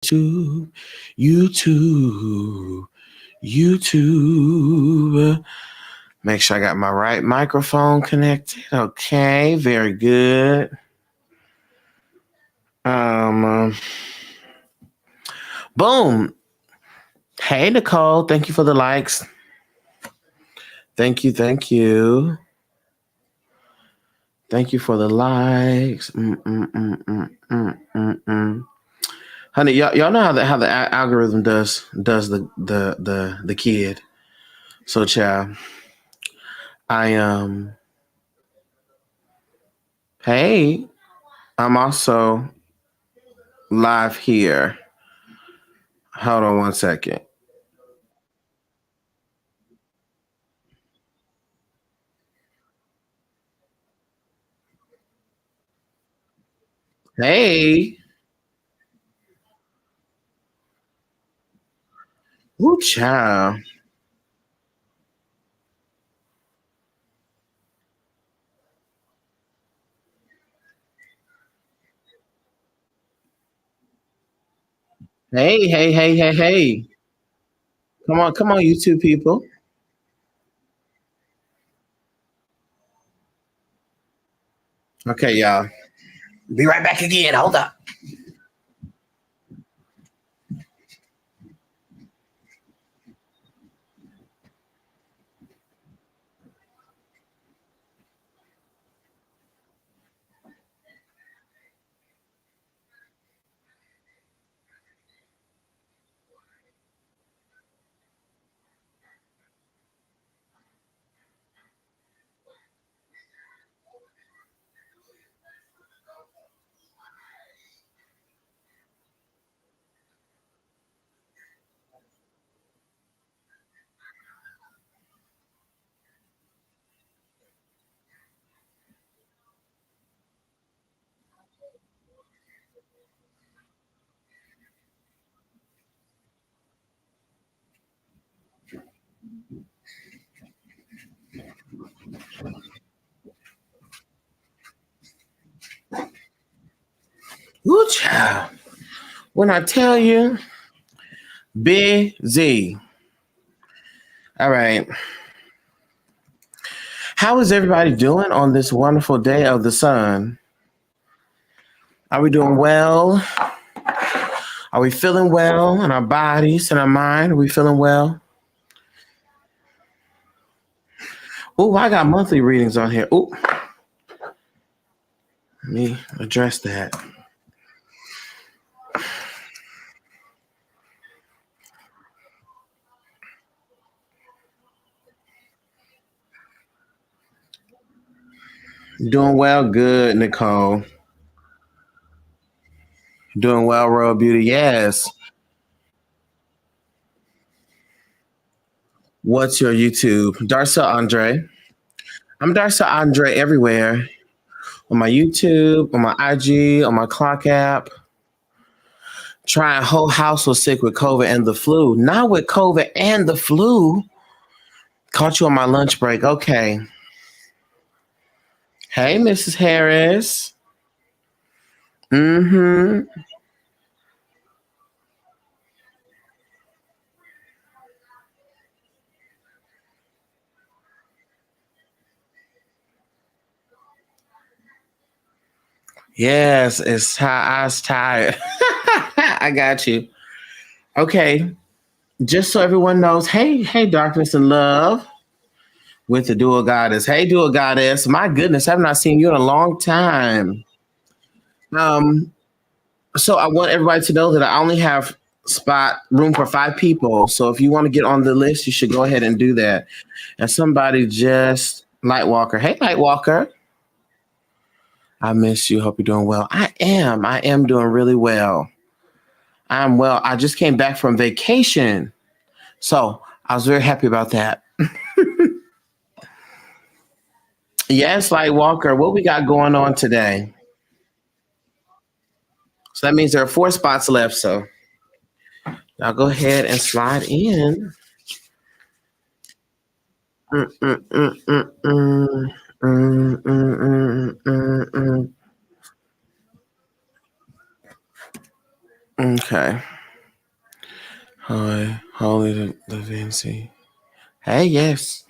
YouTube, YouTube, YouTube. Make sure I got my right microphone connected. Okay, very good. Um, boom. Hey, Nicole. Thank you for the likes. Thank you. Thank you. Thank you for the likes. Honey, y'all know how the algorithm does the kid. So, child, I Hey, I'm also live here. Hold on one second. Hey, woo child. Hey, hey, hey, hey, hey. Come on, you two people. Okay, y'all. Be right back again. Hold up. Woo child. When I tell you, busy. All right. How is everybody doing on this wonderful day of the sun? Are we doing well? Are we feeling well in our bodies and our mind? Are we feeling well? Oh, I got monthly readings on here. Oh, let me address that. Doing well, good, Nicole. Doing well, Royal Beauty. Yes. What's your YouTube? Darcia Andre. I'm Darcia Andre everywhere. On my YouTube, on my IG, on my clock app. Trying whole house was sick with COVID and the flu. Not with COVID and the flu. Caught you on my lunch break. Okay. Hey, Mrs. Harris. Mm-hmm. Yes, it's I was tired. I got you. Okay. Just so everyone knows, hey, darkness and love with the dual goddess. Hey, dual goddess. My goodness, I've not seen you in a long time. Um, so I want everybody to know that I only have spot room for 5 people. So if you want to get on the list, you should go ahead and do that. And somebody just Lightwalker. Hey, Lightwalker. I miss you. Hope you're doing well. I am. I am doing really well. I'm well. I just came back from vacation. So I was very happy about that. Yes, Lightwalker. What we got going on today? So that means there are 4 spots left. So I'll go ahead and slide in. Mm, mm, mm, mm, mm. Mm, mm, mm, mm, mm. Okay. Hi, Holly Da Vinci. Hey, yes.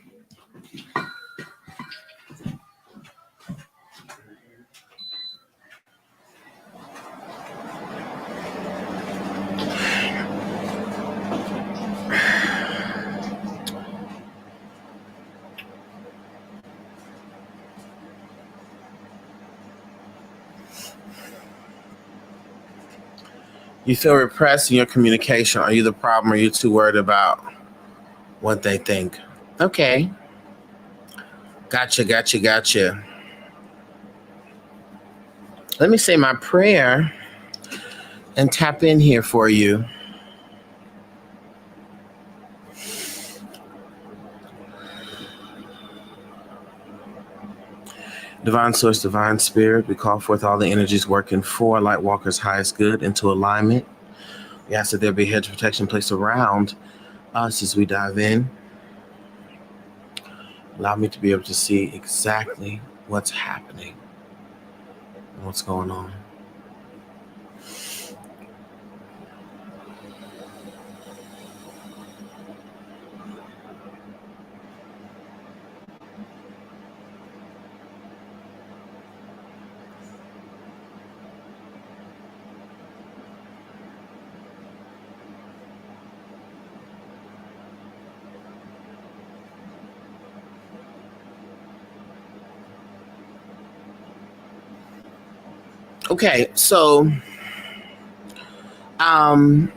You feel repressed in your communication. Are you the problem? Or are you too worried about what they think? Okay. Gotcha, gotcha, gotcha. Let me say my prayer and tap in here for you. Divine Source, Divine Spirit, we call forth all the energies working for Lightwalker's highest good into alignment. We ask that there be a hedge of protection placed around us as we dive in. Allow me to be able to see exactly what's happening and what's going on. Okay, so um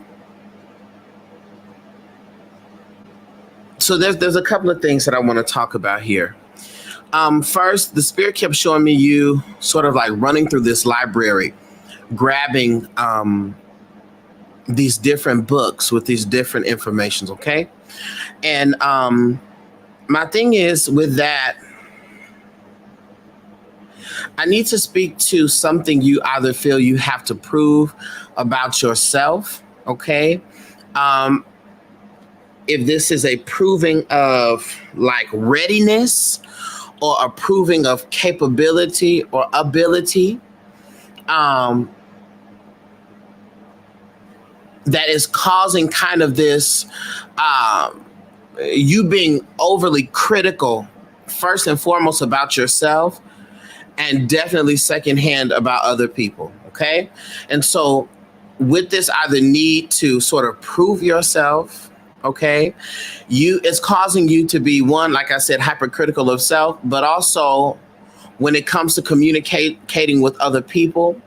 there's a couple of things that I want to talk about here. First, the spirit kept showing me you sort of like running through this library, grabbing these different books with these different informations, okay? And my thing is with that, I need to speak to something you either feel you have to prove about yourself, okay? Um, if this is a proving of like readiness or a proving of capability or ability, um, that is causing kind of this you being overly critical, first and foremost about yourself, and definitely secondhand about other people. Okay. And so, with this, either need to sort of prove yourself, okay, it's causing you to be one, like I said, hypercritical of self, but also when it comes to communicating with other people,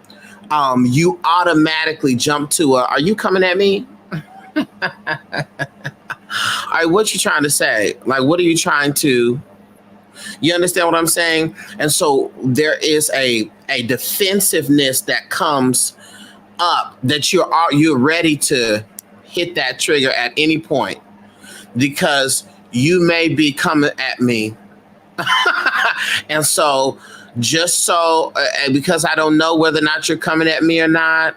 you automatically jump to are you coming at me? All right, what you trying to say? Like, what are you trying to? You understand what I'm saying? And so there is a defensiveness that comes up that you're ready to hit that trigger at any point because you may be coming at me. And so just so because I don't know whether or not you're coming at me or not,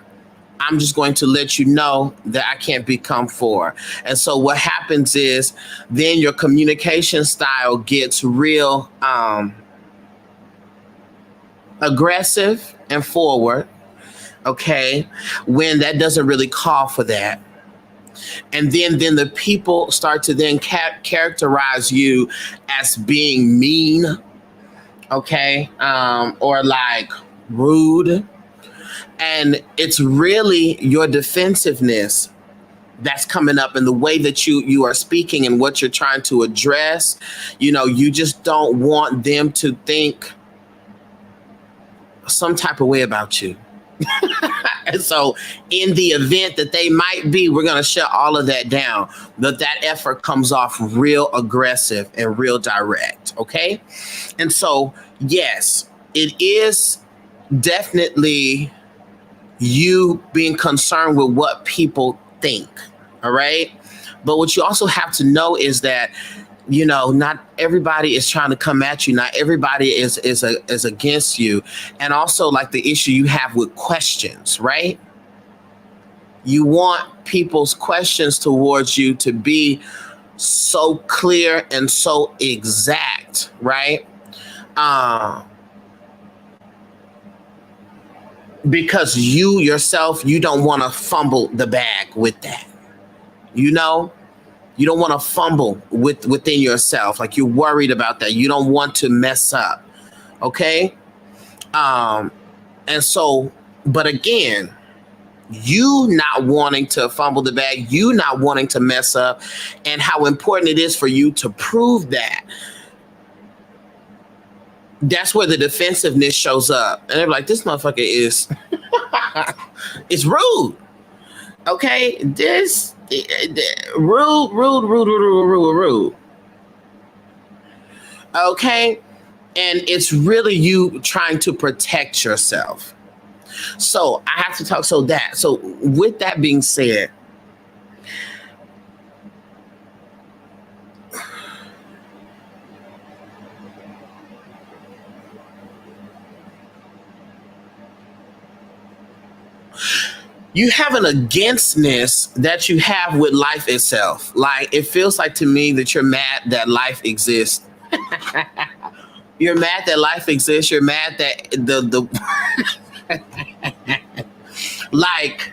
I'm just going to let you know that I can't become for. And so what happens is then your communication style gets real aggressive and forward, okay, when that doesn't really call for that. And then the people start to then characterize you as being mean, okay, or like rude. And it's really your defensiveness that's coming up in the way that you are speaking and what you're trying to address. You just don't want them to think some type of way about you. And so in the event that they might be, we're going to shut all of that down. That effort comes off real aggressive and real direct. Okay. And so, yes, it is definitely you being concerned with what people think. All right. But what you also have to know is that, not everybody is trying to come at you. Not everybody is against you. And also like the issue you have with questions, right? You want people's questions towards you to be so clear and so exact, right? Uh, because you yourself, you don't want to fumble the bag with that. You know, you don't want to fumble within yourself. Like you're worried about that. You don't want to mess up. Okay. Um, and so, but again, you not wanting to fumble the bag, you not wanting to mess up, and how important it is for you to prove that. That's where the defensiveness shows up. And they're like, this motherfucker is it's rude. Okay? This rude. Okay? And it's really you trying to protect yourself. So I have to talk. So with that being said, you have an againstness that you have with life itself. Like it feels like to me that you're mad that life exists. You're mad that life exists. You're mad that the like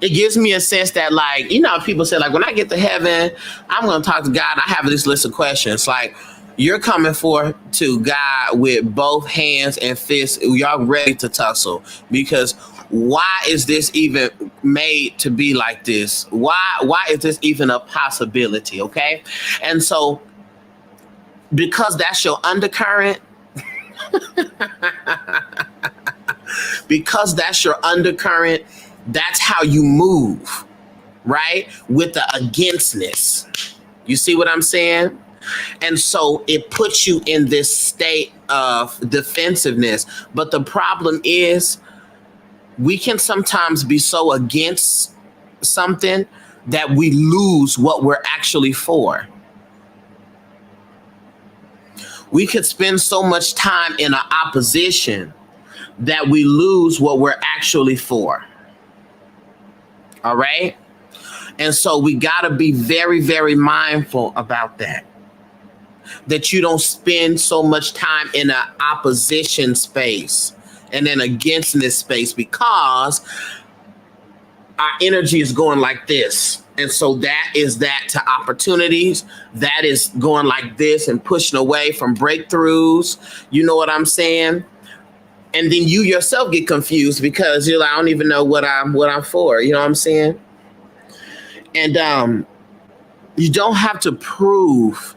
it gives me a sense that like people say like when I get to heaven I'm gonna talk to God. I have this list of questions like you're coming forth to God with both hands and fists. Y'all ready to tussle because why is this even made to be like this? Why is this even a possibility? Okay, and so because that's your undercurrent, because that's your undercurrent, that's how you move, right? With the againstness. You see what I'm saying? And so it puts you in this state of defensiveness. But the problem is, we can sometimes be so against something that we lose what we're actually for. We could spend so much time in an opposition that we lose what we're actually for. All right. And so we got to be very, very mindful about that. That you don't spend so much time in an opposition space and then against this space because our energy is going like this. And so that is that to opportunities. That is going like this and pushing away from breakthroughs. You know what I'm saying? And then you yourself get confused because you're like, I don't even know what I'm for. You know what I'm saying? And you don't have to prove.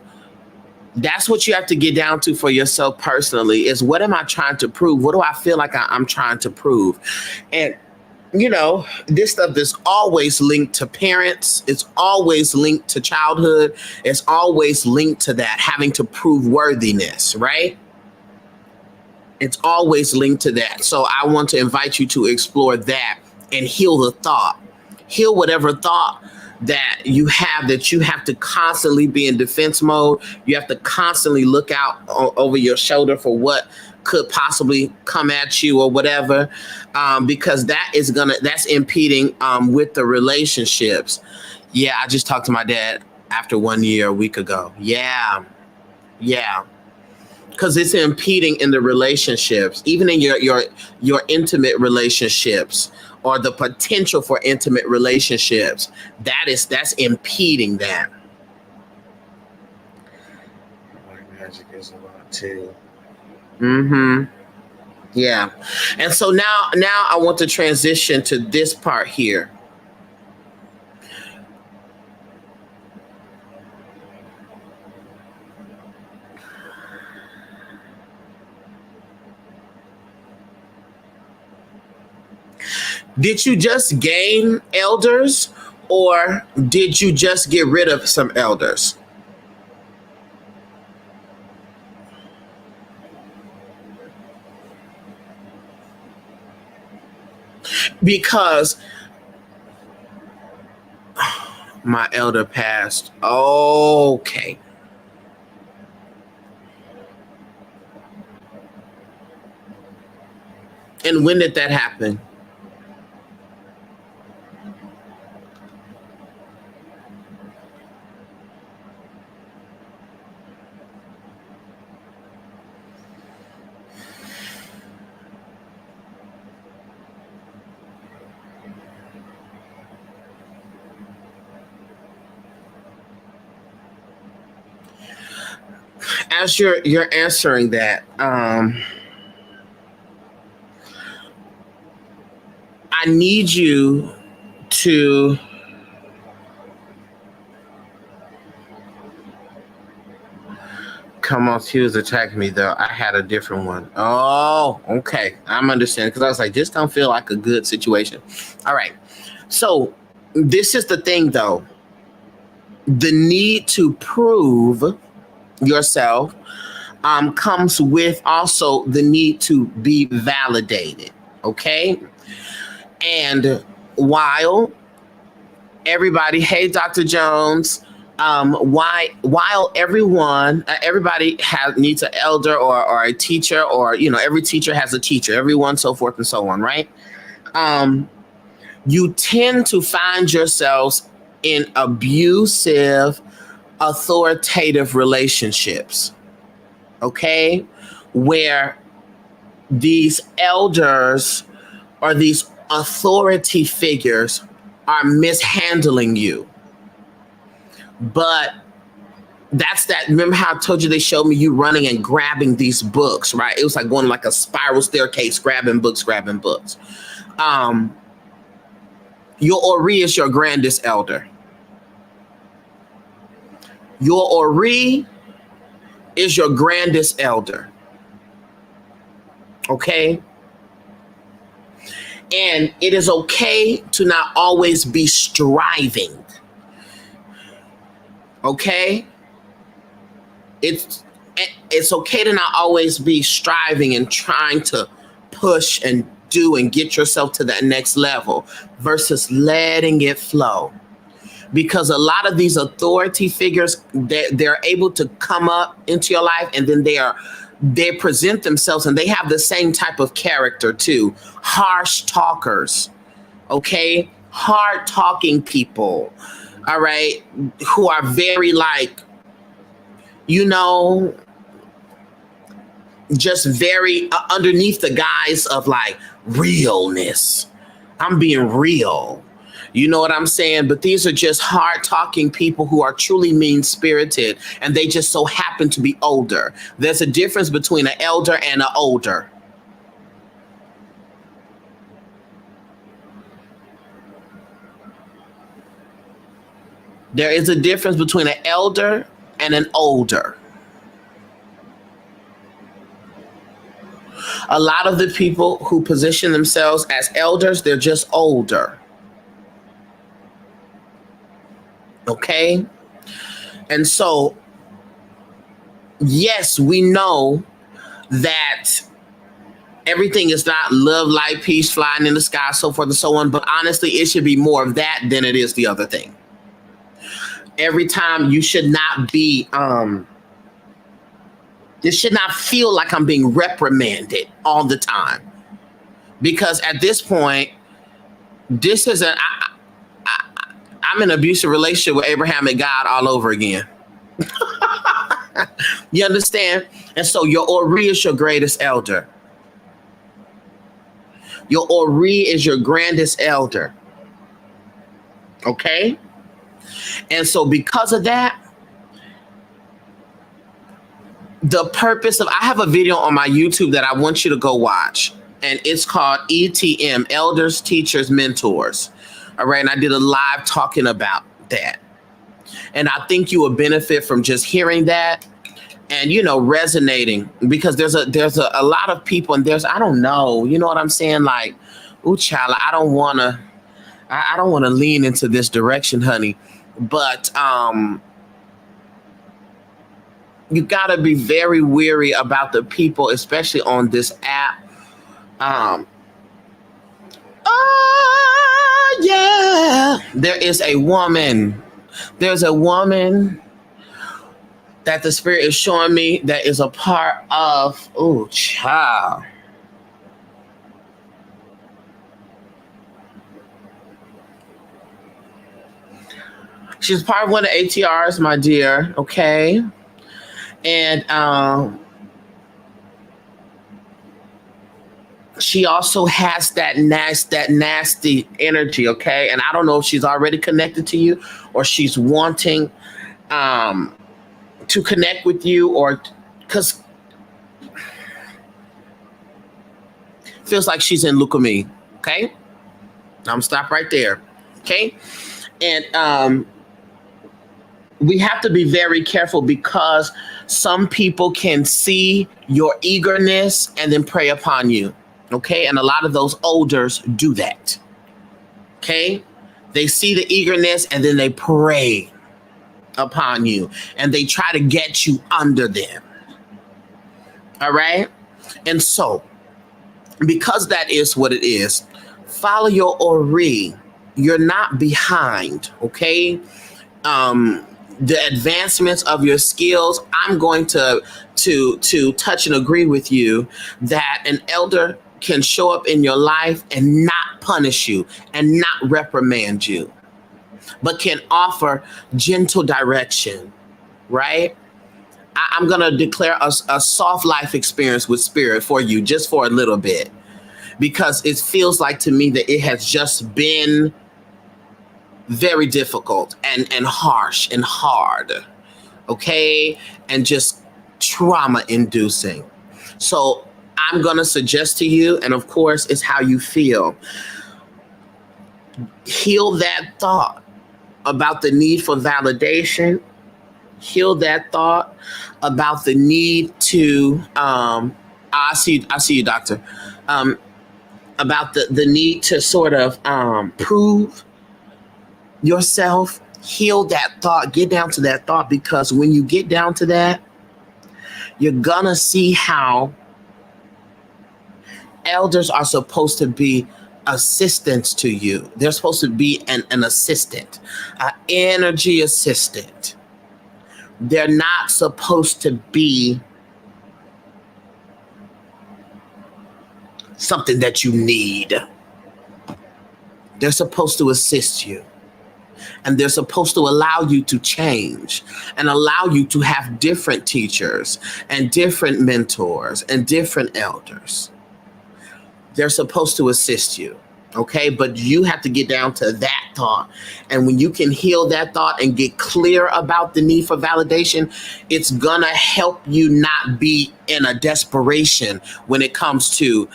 That's what you have to get down to for yourself personally is what am I trying to prove? What do I feel like I'm trying to prove? And this stuff is always linked to parents. It's always linked to childhood. It's always linked to that having to prove worthiness, right? It's always linked to that. So I want to invite you to explore that and heal the thought. Heal whatever thought that you have to constantly be in defense mode. You have to constantly look out over your shoulder for what could possibly come at you or whatever, because that's impeding with the relationships. Yeah, I just talked to my dad after 1 year a week ago. Yeah. Because it's impeding in the relationships, even in your intimate relationships or the potential for intimate relationships. That's impeding that. White magic is a lot too. Mm-hmm. Yeah. And so now I want to transition to this part here. Did you just gain elders or did you just get rid of some elders? Because my elder passed. Okay. And when did that happen? as you're answering that, I need you to come on. She was attacking me though. I had a different one. Oh, okay. I'm understanding because I was like, this don't feel like a good situation. All right. So this is the thing though. The need to prove yourself comes with also the need to be validated. Okay. And while everybody, hey, Dr. Jones, while everybody needs an elder or a teacher, or, every teacher has a teacher, everyone, so forth and so on, right? You tend to find yourselves in abusive, authoritative relationships, okay? Where these elders or these authority figures are mishandling you. But that's that. Remember how I told you they showed me you running and grabbing these books, right? It was like going like a spiral staircase, grabbing books. Your Ori is your grandest elder. Your Ori is your grandest elder. Okay? And it is okay to not always be striving. Okay? It's okay to not always be striving and trying to push and do and get yourself to that next level versus letting it flow. Because a lot of these authority figures, they're able to come up into your life, and then they present themselves, and they have the same type of character too. Harsh talkers, okay? Hard talking people, all right? Who are very just very underneath the guise of realness. I'm being real. You know what I'm saying? But these are just hard talking people who are truly mean spirited, and they just so happen to be older. There's a difference between an elder and an older. There is a difference between an elder and an older. A lot of the people who position themselves as elders, they're just older. Okay? And so, yes, we know that everything is not love, light, peace, flying in the sky, so forth and so on. But honestly, it should be more of that than it is the other thing. Every time you should not be, it should not feel like I'm being reprimanded all the time. Because at this point, this is I'm in an abusive relationship with Abraham and God all over again. You understand? And so your Ori is your greatest elder. Your Ori is your grandest elder. Okay? And so because of that, the purpose of, I have a video on my YouTube that I want you to go watch. And it's called ETM, Elders, Teachers, Mentors. All right. And I did a live talking about that. And I think you will benefit from just hearing that and, resonating, because there's a lot of people, and I don't know, you know what I'm saying? Like, ooh, child, I don't want to lean into this direction, honey. But, you got to be very wary about the people, especially on this app. Yeah. There's a woman that the Spirit is showing me that is a part of, oh, child. She's part of one of the ATRs, my dear. Okay. And she also has that nasty energy, okay? And I don't know if she's already connected to you, or she's wanting to connect with you, or because feels like she's in leukemia. Okay, I'm gonna stop right there. Okay, and we have to be very careful because some people can see your eagerness and then prey upon you. Okay, and a lot of those elders do that. Okay, they see the eagerness and then they prey upon you and they try to get you under them. All right, and so because that is what it is, follow your ori. You're not behind. Okay, the advancements of your skills, I'm going to touch and agree with you that an elder can show up in your life and not punish you and not reprimand you, but can offer gentle direction, right? I'm going to declare a soft life experience with spirit for you just for a little bit, because it feels like to me that it has just been very difficult and harsh and hard, okay, and just trauma inducing. So I'm going to suggest to you, and of course it's how you feel, heal that thought about the need for validation, heal that thought about the need to I see you, doctor, about the need to sort of prove yourself. Heal that thought, get down to that thought, because when you get down to that, you're gonna see how elders are supposed to be assistants to you. They're supposed to be an assistant, an energy assistant. They're not supposed to be something that you need. They're supposed to assist you. And they're supposed to allow you to change and allow you to have different teachers and different mentors and different elders. They're supposed to assist you, okay? But you have to get down to that thought. And when you can heal that thought and get clear about the need for validation, it's gonna help you not be in a desperation when it comes to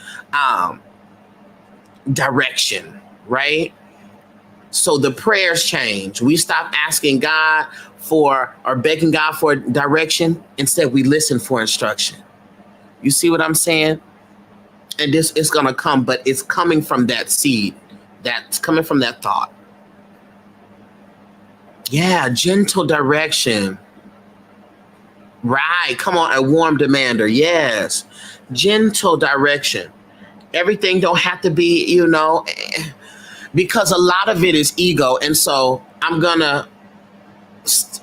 direction, right? So the prayers change. We stop asking God for or begging God for direction. Instead, we listen for instruction. You see what I'm saying? And this is going to come, but it's coming from that seed. That's coming from that thought. Yeah, gentle direction. Right. Come on, a warm demander. Yes. Gentle direction. Everything don't have to be, because a lot of it is ego. And so I'm going to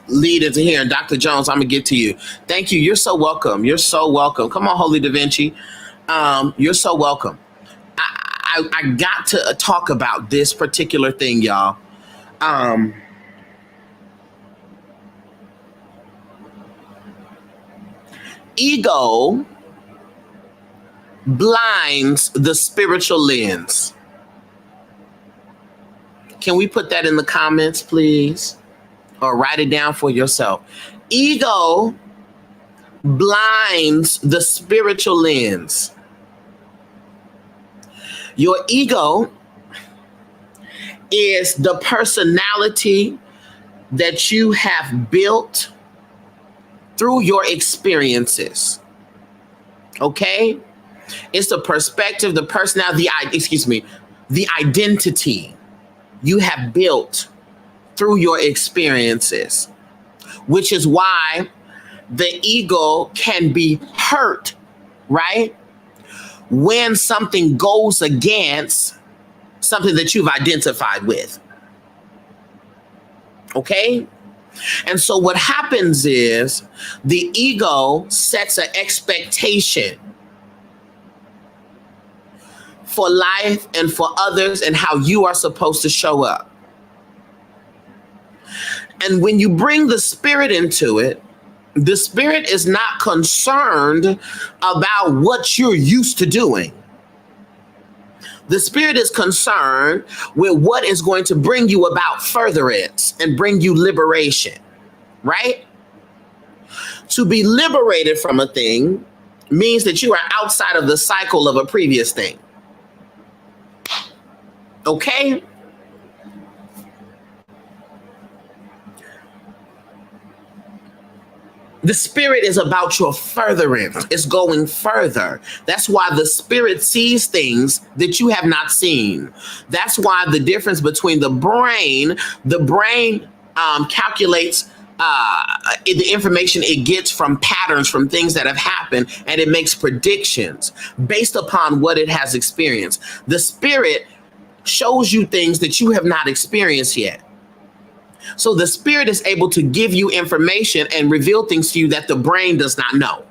lead into here. And Dr. Jones, I'm going to get to you. Thank you. You're so welcome. You're so welcome. Come on, Holy Da Vinci. You're so welcome. I got to talk about this particular thing, y'all. Ego blinds the spiritual lens. Can we put that in the comments, please? Or write it down for yourself. Ego blinds the spiritual lens. Your ego is the personality that you have built through your experiences. Okay? It's the perspective, the personality, the identity you have built through your experiences, which is why the ego can be hurt, right? When something goes against something that you've identified with. Okay? And so what happens is the ego sets an expectation for life and for others and how you are supposed to show up. And when you bring the spirit into it, the spirit is not concerned about what you're used to doing. The spirit is concerned with what is going to bring you about furtherance and bring you liberation, right? To be liberated from a thing means that you are outside of the cycle of a previous thing. Okay? The spirit is about your furtherance. It's going further. That's why the spirit sees things that you have not seen. That's why the difference between the brain calculates the information it gets from patterns, from things that have happened, and it makes predictions based upon what it has experienced. The spirit shows you things that you have not experienced yet. So the spirit is able to give you information and reveal things to you that the brain does not know.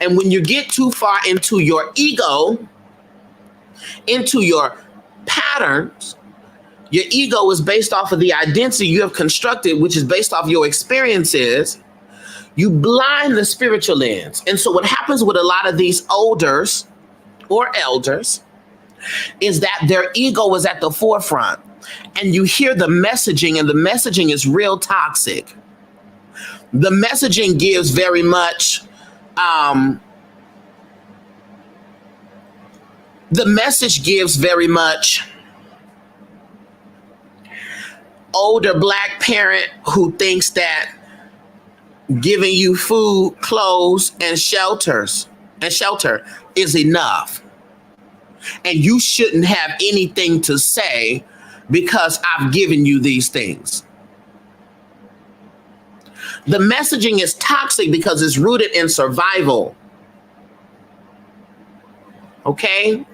And when you get too far into your ego, into your patterns, your ego is based off of the identity you have constructed, which is based off your experiences. You blind the spiritual lens. And so what happens with a lot of these elders is that their ego is at the forefront. And you hear the messaging, and the messaging is real toxic. The messaging gives very much, the message gives very much older Black parent who thinks that giving you food, clothes, and shelter is enough. And you shouldn't have anything to say because I've given you these things. The messaging is toxic because it's rooted in survival. Okay?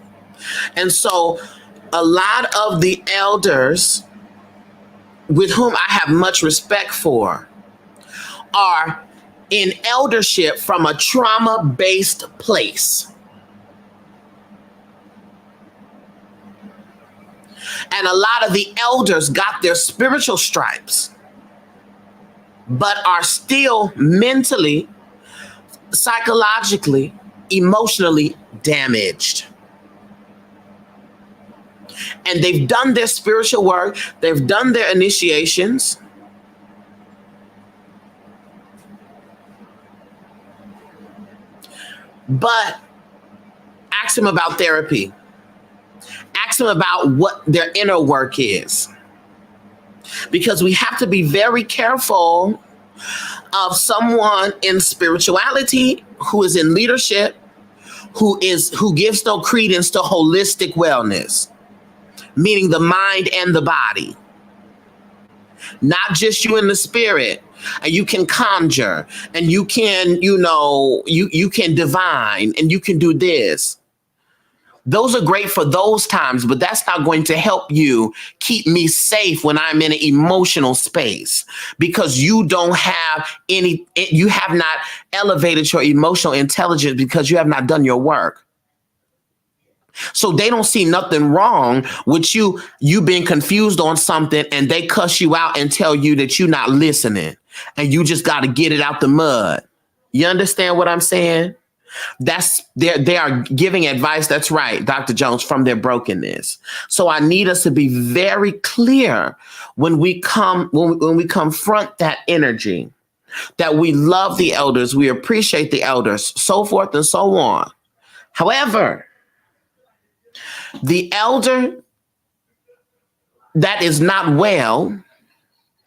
And so a lot of the elders with whom I have much respect for are in eldership from a trauma-based place. And a lot of the elders got their spiritual stripes, but are still mentally, psychologically, emotionally damaged. And they've done their spiritual work, they've done their initiations, but ask them about therapy. Ask them about what their inner work is. Because we have to be very careful of someone in spirituality who is in leadership, who gives no credence to holistic wellness, meaning the mind and the body. Not just you in the spirit. And you can conjure, and you can, you can divine, and you can do this. Those are great for those times, but that's not going to help you keep me safe when I'm in an emotional space, because you have not elevated your emotional intelligence because you have not done your work. So they don't see nothing wrong with you being confused on something, and they cuss you out and tell you that you're not listening and you just got to get it out the mud. You understand what I'm saying? They are giving advice. That's right, Dr. Jones, from their brokenness. So I need us to be very clear when we confront that energy, that we love the elders, we appreciate the elders, so forth and so on. However, the elder that is not well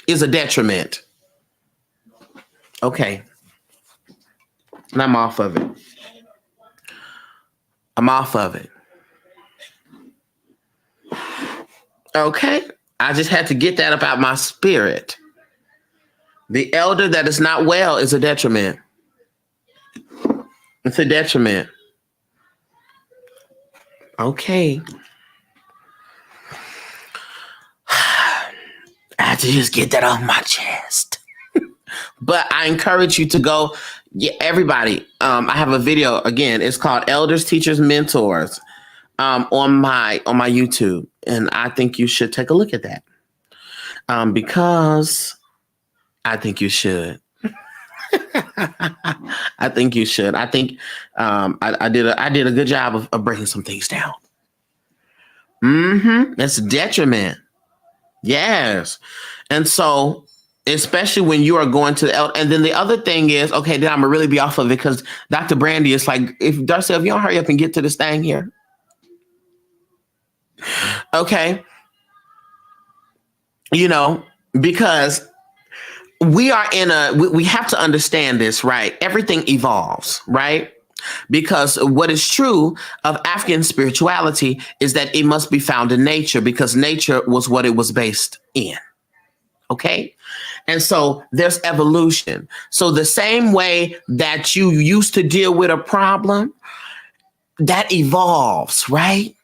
is a detriment. Okay. And I'm off of it. Okay. I just had to get that about my spirit. The elder that is not well is a detriment. It's a detriment. Okay. I had to just get that off my chest. But I encourage you to go, everybody. I have a video, again, it's called Elders, Teachers, Mentors, on my YouTube. And I think you should take a look at that. Because I think you should. I think you should. I think I did a good job of breaking some things down. That's a detriment. Yes. And so especially when you are going to the elder. And then the other thing is, okay, then I'm gonna really be off of it because Dr. Brandy is like, if Darcy, if you don't hurry up and get to this thing here, okay, you know, because we are we have to understand this, right? Everything evolves, right? Because what is true of African spirituality is that it must be found in nature because nature was what it was based in. Okay. And so there's evolution. So the same way that you used to deal with a problem, that evolves, right?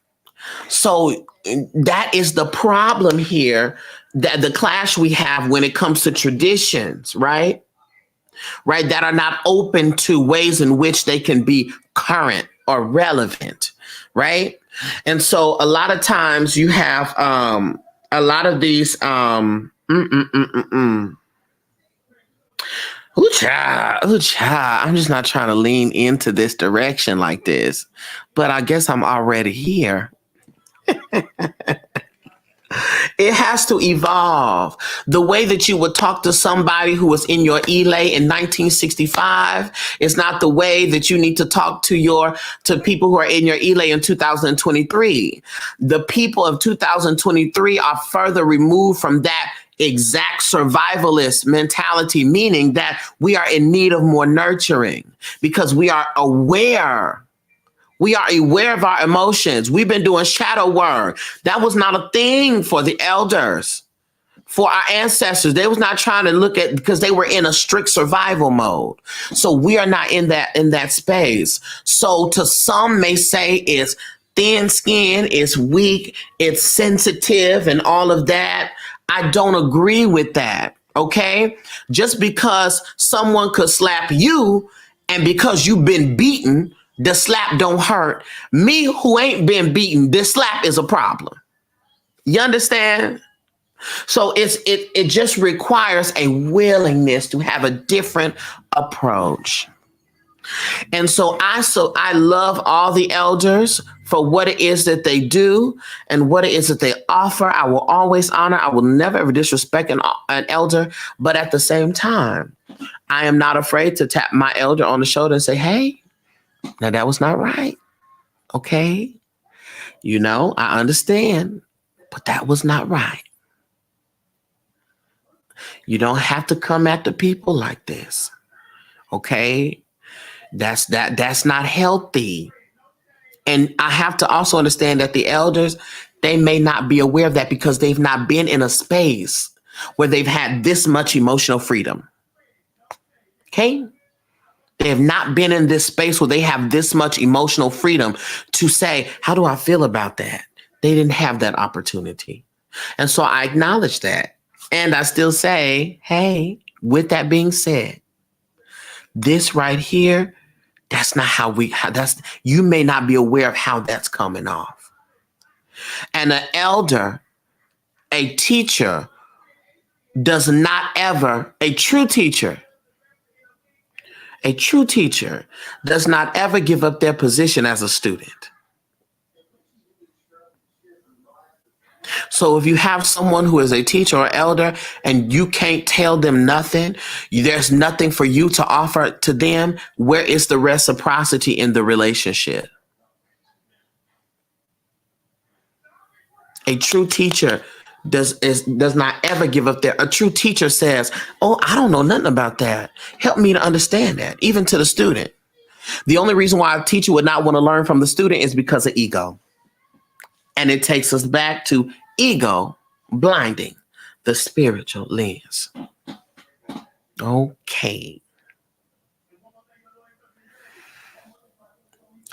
So that is the problem here, that the clash we have when it comes to traditions, right? Right, that are not open to ways in which they can be current or relevant, right? And so a lot of times you have a lot of these Ooh, child. Ooh, child. I'm just not trying to lean into this direction like this, but I guess I'm already here. It has to evolve. The way that you would talk to somebody who was in your ELA in 1965 is not the way that you need to talk to people who are in your ELA in 2023. The people of 2023 are further removed from that exact survivalist mentality, meaning that we are in need of more nurturing because we are aware. We are aware of our emotions. We've been doing shadow work. That was not a thing for the elders, for our ancestors. They was not trying to look at, because they were in a strict survival mode. So we are not in that space. So to some may say it's thin skin, it's weak, it's sensitive and all of that. I don't agree with that. Okay. Just because someone could slap you and because you've been beaten, the slap don't hurt. Me who ain't been beaten, this slap is a problem. You understand? So it just requires a willingness to have a different approach. And so I love all the elders for what it is that they do and what it is that they offer. I will always honor. I will never ever disrespect an elder. But at the same time, I am not afraid to tap my elder on the shoulder and say, hey, now that was not right. Okay. You know, I understand, but that was not right. You don't have to come at the people like this. Okay. That's not healthy. And I have to also understand that the elders, they may not be aware of that because they've not been in a space where they've had this much emotional freedom. Okay. They have not been in this space where they have this much emotional freedom to say, how do I feel about that? They didn't have that opportunity. And so I acknowledge that. And I still say, hey, with that being said, this right here, that's not you may not be aware of how that's coming off. And an elder, a teacher, does not ever, a true teacher does not ever give up their position as a student. So if you have someone who is a teacher or elder and you can't tell them nothing, there's nothing for you to offer to them, where is the reciprocity in the relationship? A true teacher does not ever give up a true teacher says, oh, I don't know nothing about that. Help me to understand that, even to the student. The only reason why a teacher would not want to learn from the student is because of ego. And it takes us back to ego blinding the spiritual lens. Okay.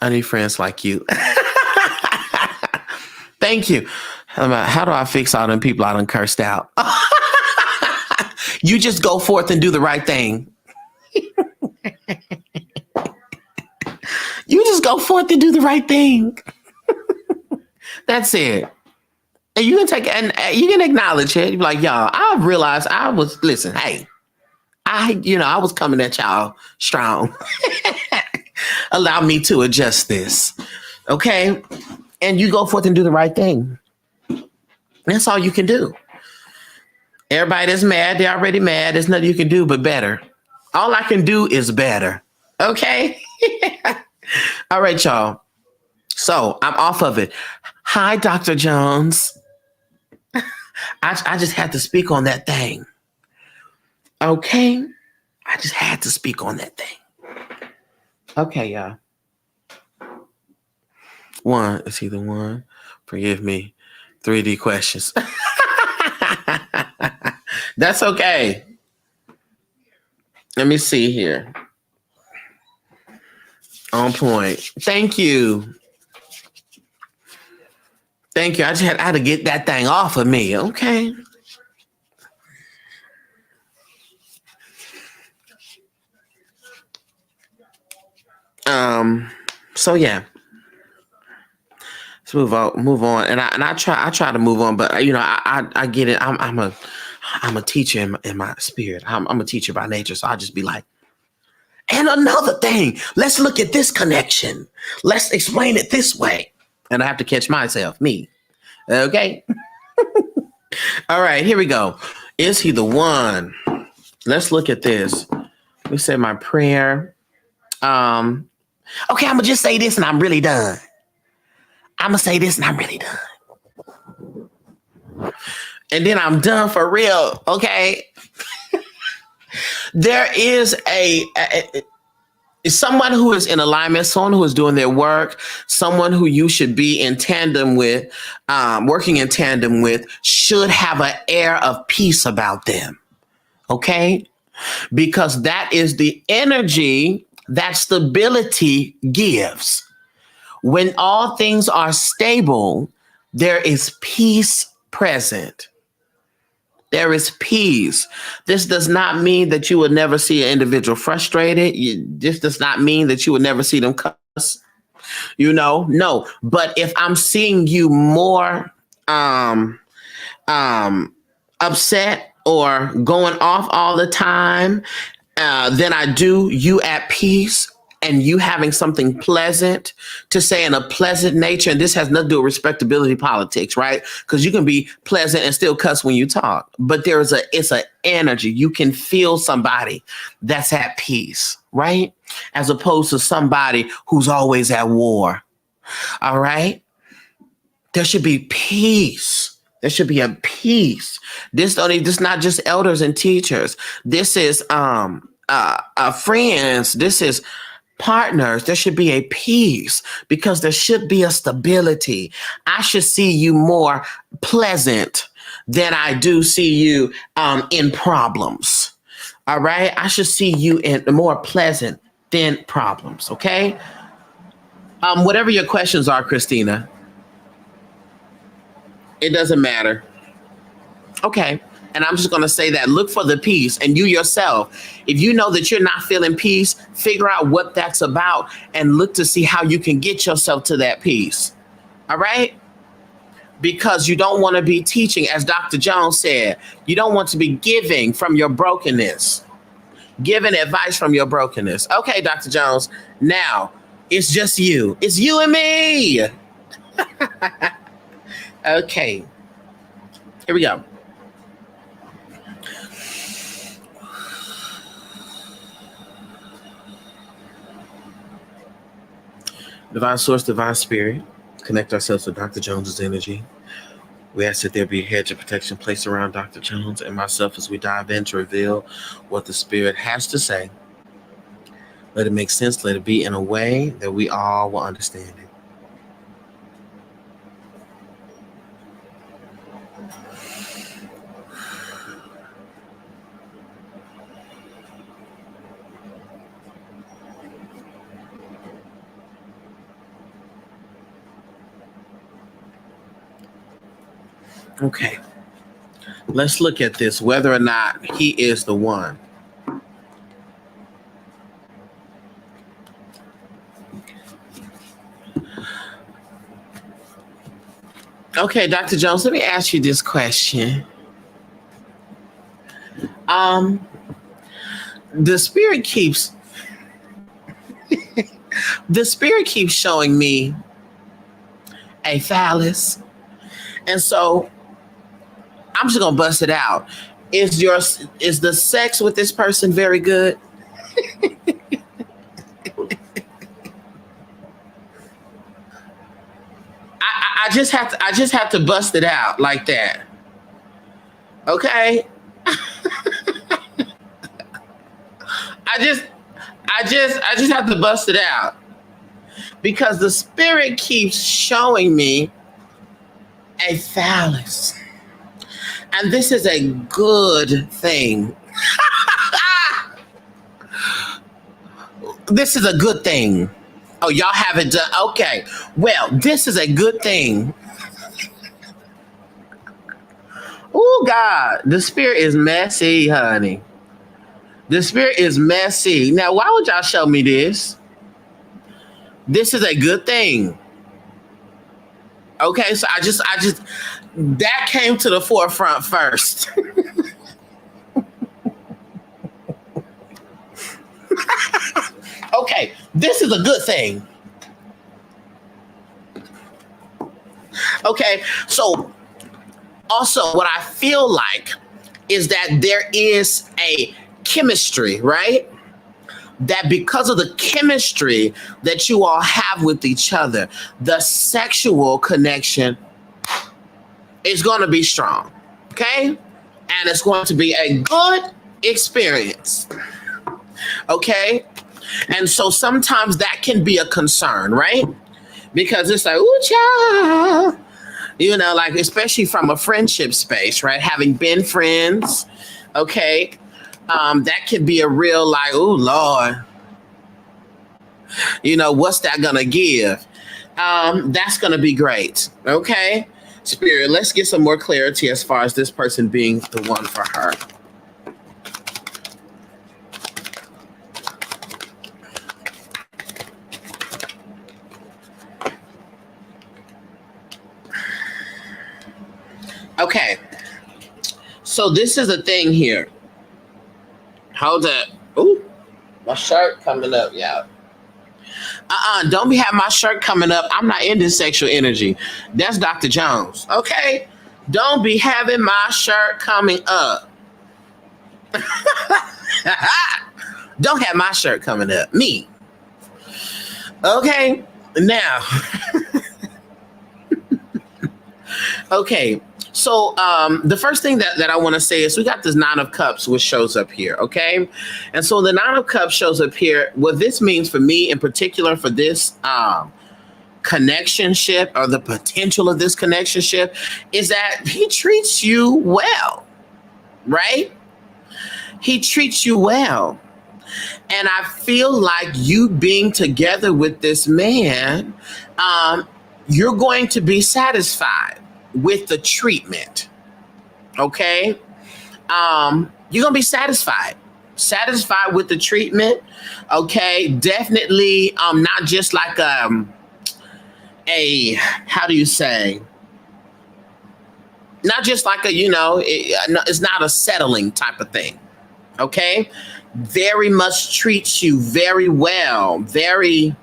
I need friends like you. Thank you. How do I fix all them people I done cursed out? You just go forth and do the right thing. You just go forth and do the right thing. That's it. And you can take and you can acknowledge it. You're like, y'all, I realized I was I was coming at y'all strong. Allow me to adjust this. Okay. And you go forth and do the right thing. That's all you can do. Everybody that's mad, they're already mad. There's nothing you can do but better. All I can do is better. Okay? All right, y'all. So I'm off of it. Hi, Dr. Jones. I just had to speak on that thing. Okay? I just had to speak on that thing. Okay, y'all. One, it's either one. Forgive me. 3D questions. That's okay. Let me see here. On point. Thank you. Thank you. I had to get that thing off of me. Okay. So yeah. Let's move on. And I try to move on, but you know, I get it. I'm a teacher in my spirit. I'm a teacher by nature. So I just be like, and another thing, let's look at this connection. Let's explain it this way. And I have to catch myself, me. Okay. All right, here we go. Is he the one? Let's look at this. Let me say my prayer. Okay, I'm gonna just say this and I'm really done. I'm gonna say this and I'm really done. And then I'm done for real. Okay. There is someone who is in alignment, someone who is doing their work, someone who you should be in tandem with, working in tandem with, should have an air of peace about them. Okay? Because that is the energy that stability gives. When all things are stable, there is peace present. There is peace. This does not mean that you will never see an individual frustrated. This does not mean that you will never see them cuss. You know, no. But if I'm seeing you more upset or going off all the time than I do you at peace, and you having something pleasant to say in a pleasant nature, and this has nothing to do with respectability politics, right? Because you can be pleasant and still cuss when you talk, but it's an energy. You can feel somebody that's at peace, right? As opposed to somebody who's always at war. All right? There should be peace. There should be a peace. This not just elders and teachers. This is friends. This is partners. There should be a peace because there should be a stability. I should see you more pleasant than I do see you in problems. All right. I should see you in more pleasant than problems. Okay. Whatever your questions are, Christina, it doesn't matter. Okay. And I'm just going to say that look for the peace, and you yourself, if you know that you're not feeling peace, figure out what that's about and look to see how you can get yourself to that peace. All right? Because you don't want to be teaching, as Dr. Jones said, you don't want to be giving from your brokenness, giving advice from your brokenness. Okay, Dr. Jones, now it's just you. It's you and me. Okay. Here we go. Divine Source, Divine Spirit, connect ourselves to Dr. Jones's energy. We ask that there be a hedge of protection placed around Dr. Jones and myself as we dive in to reveal what the Spirit has to say. Let it make sense. Let it be in a way that we all will understand it. Okay, let's look at this, whether or not he is the one. Okay, Dr. Jones, let me ask you this question. The spirit keeps showing me a phallus, and so I'm just gonna bust it out. Is the sex with this person very good? I just have to bust it out like that. Okay. I just I just have to bust it out because the spirit keeps showing me a phallus. And this is a good thing. This is a good thing. Oh, y'all haven't done okay. Well, this is a good thing. Oh God, the spirit is messy, honey. The spirit is messy. Now, why would y'all show me this? This is a good thing. Okay, so I just that came to the forefront first. Okay, this is a good thing. Okay, so also what I feel like is that there is a chemistry, right? That because of the chemistry that you all have with each other, the sexual connection is going to be strong. Okay? And it's going to be a good experience. Okay? And so sometimes that can be a concern, right? Because it's like, ooh, child. You know, like, especially from a friendship space, right? Having been friends, okay? That could be a real, like, oh, Lord. You know, what's that going to give? That's going to be great, okay? Spirit, let's get some more clarity as far as this person being the one for her. Okay, so this is a thing here. Hold up. Ooh, my shirt coming up, y'all. Don't be having my shirt coming up. I'm not into sexual energy. That's Dr. Jones. Okay? Don't be having my shirt coming up. Don't have my shirt coming up. Me. Okay? Now. Okay. So the first thing that I want to say is we got this Nine of Cups, which shows up here, okay? And so the Nine of Cups shows up here. What this means for me in particular for this connectionship or the potential of this connectionship is that he treats you well, right? He treats you well. And I feel like you being together with this man, you're going to be satisfied with the treatment. Okay? You're gonna be satisfied with the treatment. Okay, definitely not just like a how do you say, not just like a, you know, it's not a settling type of thing. Okay, very much treats you very well, very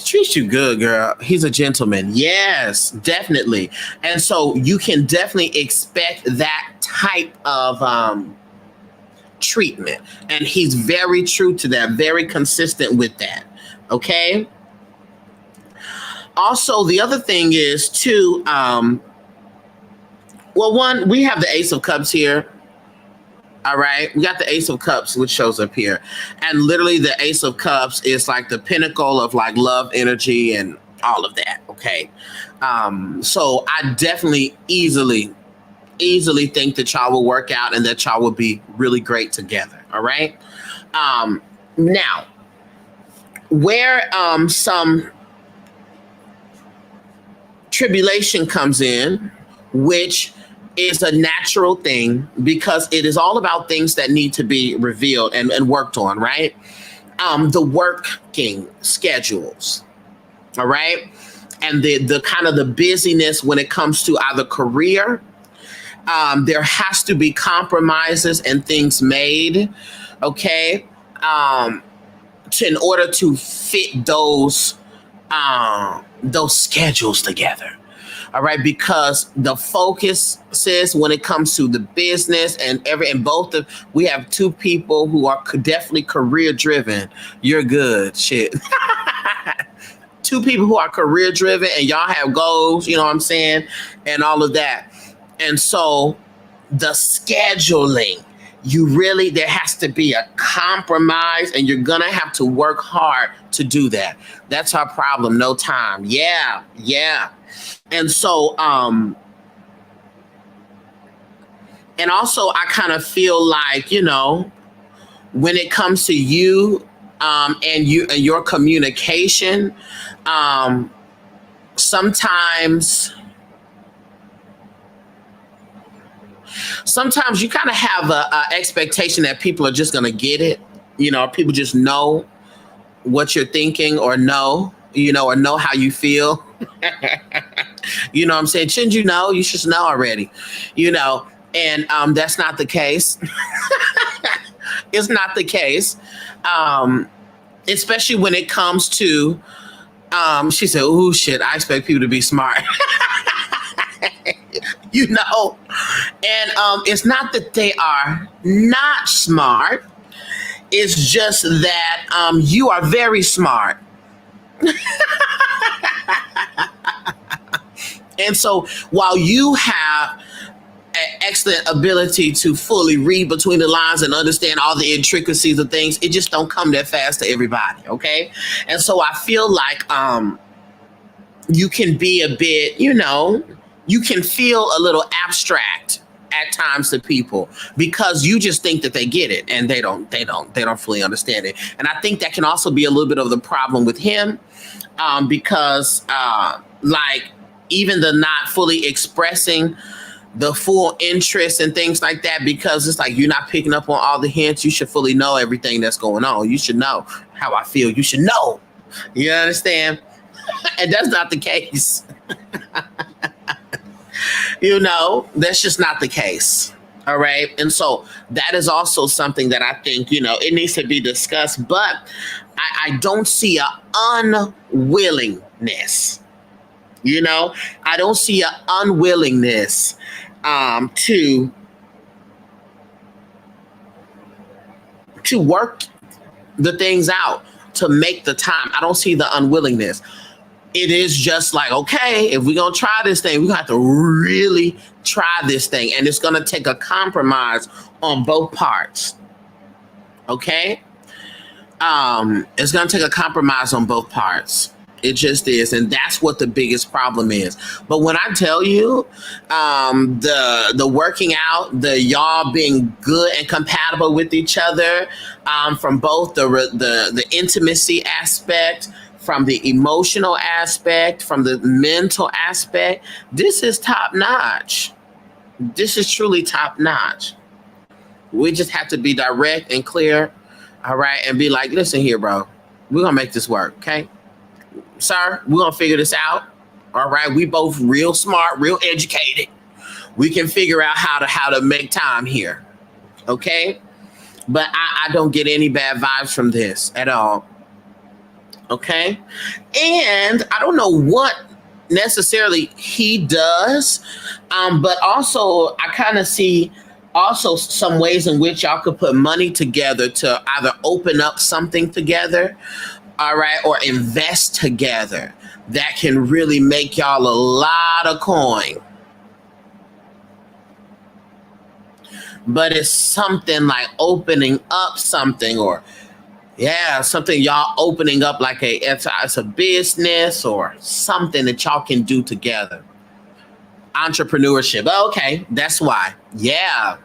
treats you good, girl. He's a gentleman. Yes, definitely. And so you can definitely expect that type of treatment. And he's very true to that, very consistent with that. Okay. Also, the other thing is too, well, one, we have the Ace of Cups here. All right, we got the Ace of Cups, which shows up here. And literally the Ace of Cups is like the pinnacle of like love energy and all of that. Okay. So I definitely easily think that y'all will work out and that y'all will be really great together. All right. Now, where some tribulation comes in, which is a natural thing because it is all about things that need to be revealed and worked on, right? The working schedules, all right? And the kind of the busyness when it comes to either career, there has to be compromises and things made, okay? In order to fit those schedules together. All right, because the focus says when it comes to the business and both of we have two people who are definitely career driven. You're good, shit. Two people who are career driven and y'all have goals, you know what I'm saying, and all of that. And so the scheduling, there has to be a compromise and you're gonna have to work hard to do that. That's our problem. No time. Yeah, yeah. And so and also I kind of feel like, when it comes to you and your communication, sometimes you kind of have a expectation that people are just going to get it. People just know what you're thinking or know how you feel. You know what I'm saying? Shouldn't you know? You should know already, and that's not the case. It's not the case. Especially when it comes to, she said, "Oh shit, I expect people to be smart." And it's not that they are not smart. It's just that you are very smart. And so while you have an excellent ability to fully read between the lines and understand all the intricacies of things, it just don't come that fast to everybody, okay? And so I feel like you can be a bit, you can feel a little abstract at times to people because you just think that they get it and they don't fully understand it. And I think that can also be a little bit of the problem with him because like even the not fully expressing the full interest and things like that, because it's like you're not picking up on all the hints. You should fully know everything that's going on. You should know how I feel. You should know. You understand? And that's not the case. That's just not the case. All right. And so that is also something that I think, it needs to be discussed. But I don't see an unwillingness. I don't see an unwillingness to work the things out, to make the time. I don't see the unwillingness. It is just like, okay, if we're going to try this thing, we have to really try this thing. And it's going to take a compromise on both parts. Okay? It's going to take a compromise on both parts. It just is. And that's what the biggest problem is. But when I tell you the working out, the y'all being good and compatible with each other, from both the intimacy aspect, from the emotional aspect, from the mental aspect, this is top notch. This is truly top notch. We just have to be direct and clear, all right, and be like, listen here, bro, we're going to make this work, okay? Sir, we're going to figure this out, all right? We both real smart, real educated. We can figure out how to make time here, okay? But I don't get any bad vibes from this at all. Okay. And I don't know what necessarily he does. But also I kind of see also some ways in which y'all could put money together to either open up something together, all right, or invest together that can really make y'all a lot of coin. But it's something like opening up something, or something y'all opening up like it's a business or something that y'all can do together. Entrepreneurship. Okay, that's why. Yeah.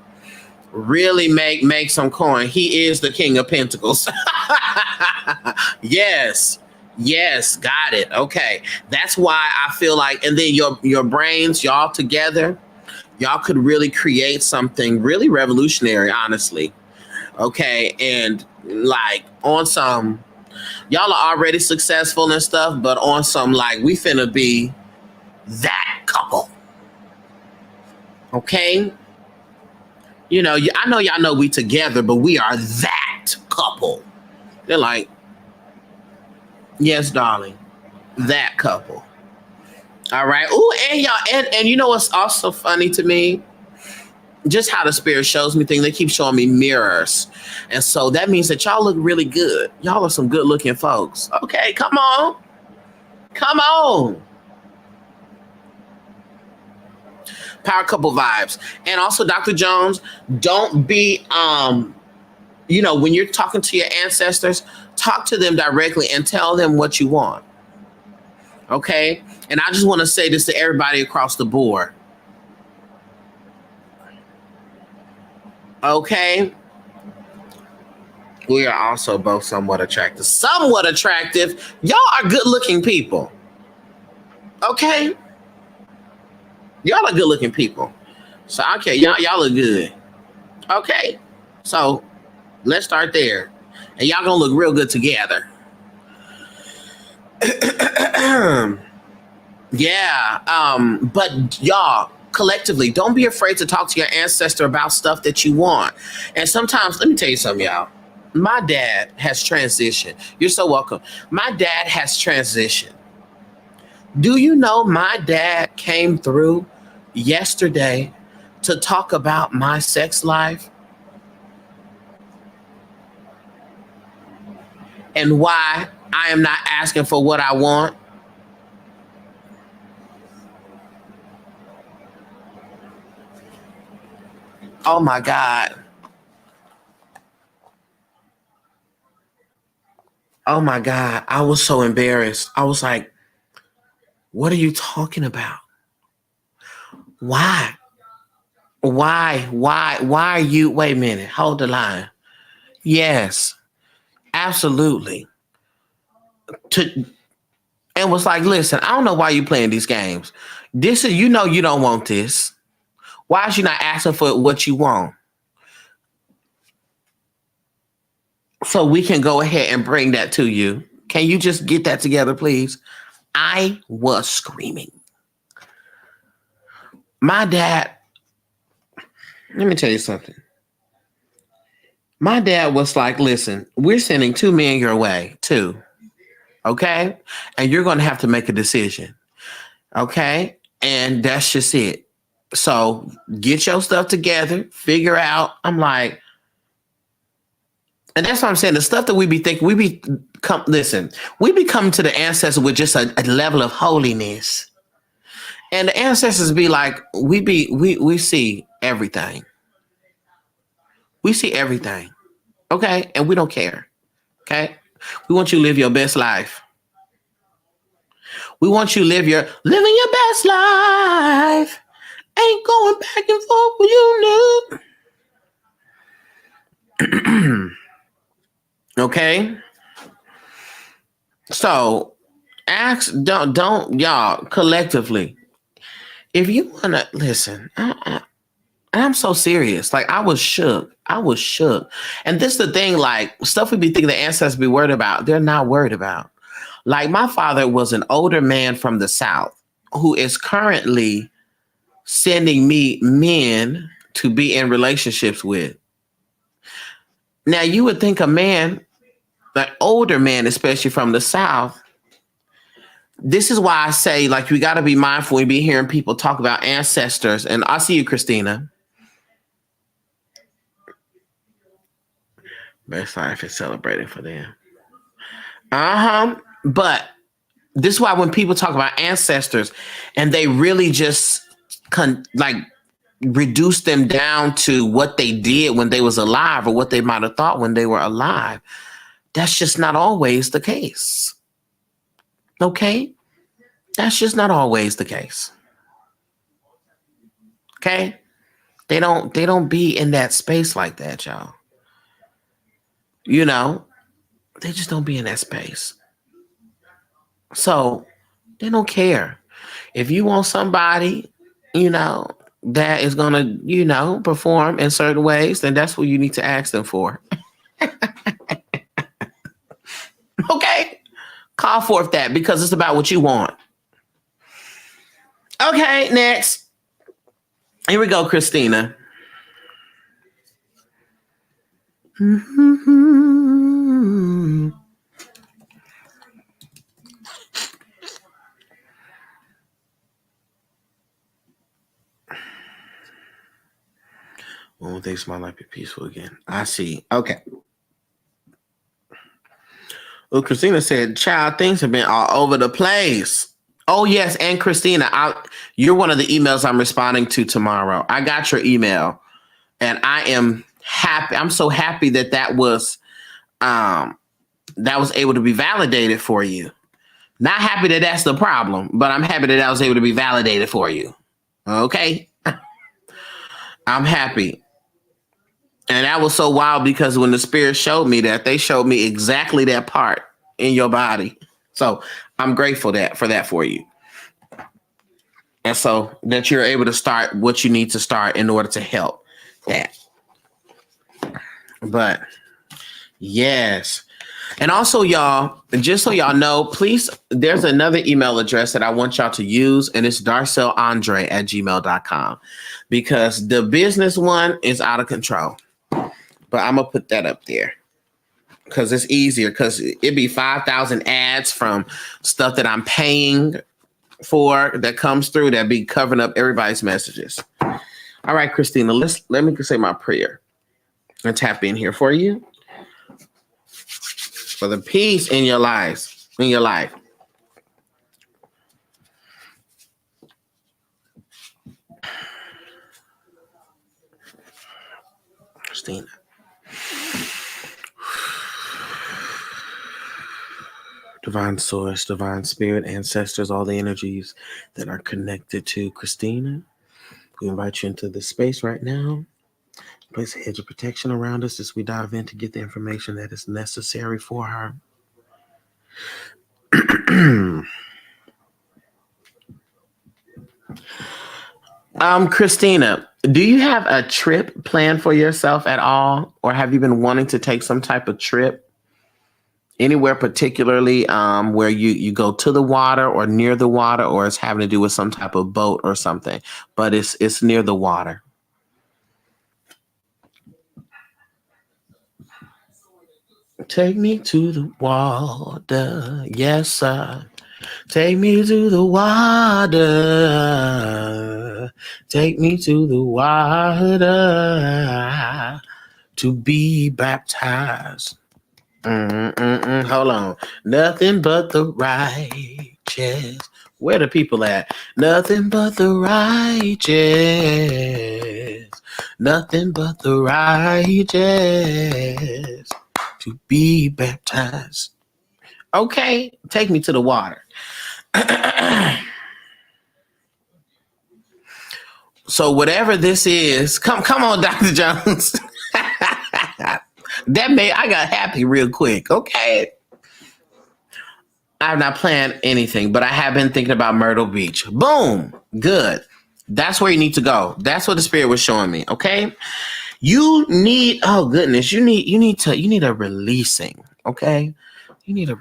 Really make some coin. He is the King of Pentacles. Yes. Yes, got it. Okay. That's why I feel like, and then your brains, y'all together, y'all could really create something really revolutionary, honestly. Okay. And like on some, y'all are already successful and stuff, but on some like we finna be that couple. Okay. I know y'all know we together, but we are that couple. They're like, yes, darling, that couple. All right. Ooh, and y'all, and you know what's also funny to me? Just how the spirit shows me things. They keep showing me mirrors. And so that means that y'all look really good. Y'all are some good looking folks. Okay, come on. Come on. Power couple vibes. And also, Dr. Jones, don't be when you're talking to your ancestors, talk to them directly and tell them what you want. Okay? And I just want to say this to everybody across the board. Okay? We are also both somewhat attractive. Somewhat attractive. Y'all are good looking people. Okay? Y'all are good looking people. So okay, y'all look good. Okay. So let's start there. And y'all gonna look real good together. Yeah. But y'all collectively, don't be afraid to talk to your ancestor about stuff that you want. And sometimes, let me tell you something, y'all. My dad has transitioned. You're so welcome. My dad has transitioned. Do you know my dad came through yesterday to talk about my sex life and why I am not asking for what I want? Oh my God. Oh my God. I was so embarrassed. I was like, what are you talking about? Why? Why are you? Wait a minute. Hold the line. Yes, absolutely. To and was like, listen, I don't know why you playing these games. This is, you don't want this. Why is you not asking for what you want? So we can go ahead and bring that to you. Can you just get that together, please? I was screaming. My dad, let me tell you something. My dad was like, listen, we're sending two men your way, two. Okay. And you're going to have to make a decision. Okay. And that's just it. So get your stuff together, figure out. I'm like, and that's what I'm saying. The stuff that we be thinking, we be coming to the ancestors with just a level of holiness. And the ancestors be like, we see everything. We see everything. Okay. And we don't care. Okay. We want you to live your best life. We want you to living your best life. Ain't going back and forth with you. Okay. So ask, don't y'all collectively. If you wanna listen, I'm so serious. Like I was shook. I was shook. And this is the thing, like stuff we be thinking the ancestors be worried about, they're not worried about. Like my father was an older man from the South who is currently sending me men to be in relationships with. Now you would think a man, an older man, especially from the South. This is why I say, like, we got to be mindful. We be hearing people talk about ancestors, and I see you, Christina. Best life is celebrating for them. But this is why when people talk about ancestors, and they really just like reduce them down to what they did when they was alive or what they might have thought when they were alive. That's just not always the case. Okay? That's just not always the case. Okay? They don't be in that space like that, y'all. You know, they just don't be in that space. So they don't care. If you want somebody, you know, that is gonna, perform in certain ways, then that's what you need to ask them for. Okay? Call forth that because it's about what you want. Okay, next. Here we go, Christina. Mm-hmm. When things might not be peaceful again. I see. Okay. Well, Christina said, child, things have been all over the place. Oh, yes. And Christina, you're one of the emails I'm responding to tomorrow. I got your email and I am happy. I'm so happy that was able to be validated for you. Not happy that that's the problem, but I'm happy that was able to be validated for you. Okay. I'm happy. And that was so wild because when the spirit showed me that, they showed me exactly that part in your body. So I'm grateful for that for you. And so that you're able to start what you need to start in order to help that. But yes. And also, y'all, just so y'all know, please, there's another email address that I want y'all to use, and it's darcellandre@gmail.com, because the business one is out of control. But I'm going to put that up there because it's easier, because it'd be 5,000 ads from stuff that I'm paying for that comes through that be covering up everybody's messages. All right, Christina, let me say my prayer and tap in here for you. For the peace in your life. Christina. Divine source, divine spirit, ancestors, all the energies that are connected to Christina. We invite you into this space right now. Place a hedge of protection around us as we dive in to get the information that is necessary for her. Christina, do you have a trip planned for yourself at all? Or have you been wanting to take some type of trip? Anywhere particularly where you go to the water or near the water, or it's having to do with some type of boat or something, but it's near the water. Take me to the water, yes sir. Take me to the water. Take me to the water to be baptized. Hold on. Nothing but the righteous. Where the people at? Nothing but the righteous. Nothing but the righteous to be baptized. Okay, take me to the water. So whatever this is, come on, Dr. Jones. I got happy real quick. Okay. I've not planned anything, but I have been thinking about Myrtle Beach. Boom. Good. That's where you need to go. That's what the spirit was showing me. Okay. You need, oh goodness, you need a releasing. Okay. You need a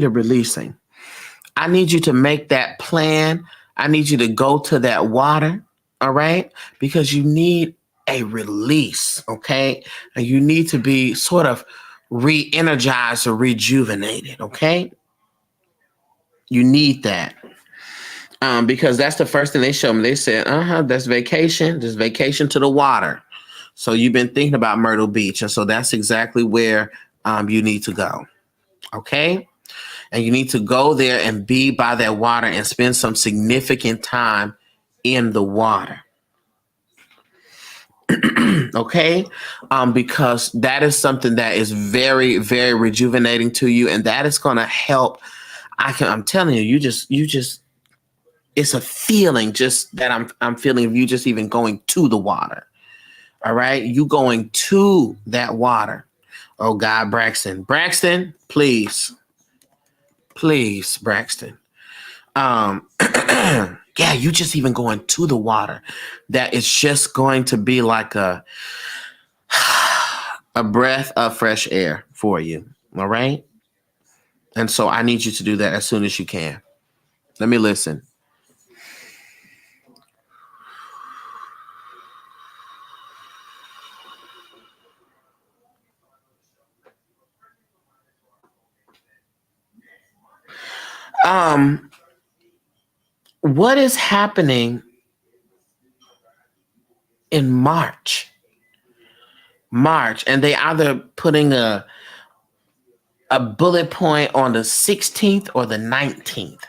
releasing. I need you to make that plan. I need you to go to that water. All right. Because you need a release. Okay. And you need to be sort of re-energized or rejuvenated. Okay. You need that. Because that's the first thing they showed me. They said, that's vacation. There's vacation to the water. So you've been thinking about Myrtle Beach. And so that's exactly where you need to go. Okay. And you need to go there and be by that water and spend some significant time in the water. Okay. Because that is something that is very, very rejuvenating to you. And that is going to help. I'm telling you, you just, it's a feeling just that I'm feeling of you just even going to the water. All right. You going to that water. Oh God, Braxton, please, Braxton. Yeah, you just even going to the water. That is just going to be like a breath of fresh air for you. All right. And so I need you to do that as soon as you can. Let me listen. What is happening in March. And they either putting a bullet point on the 16th or the 19th.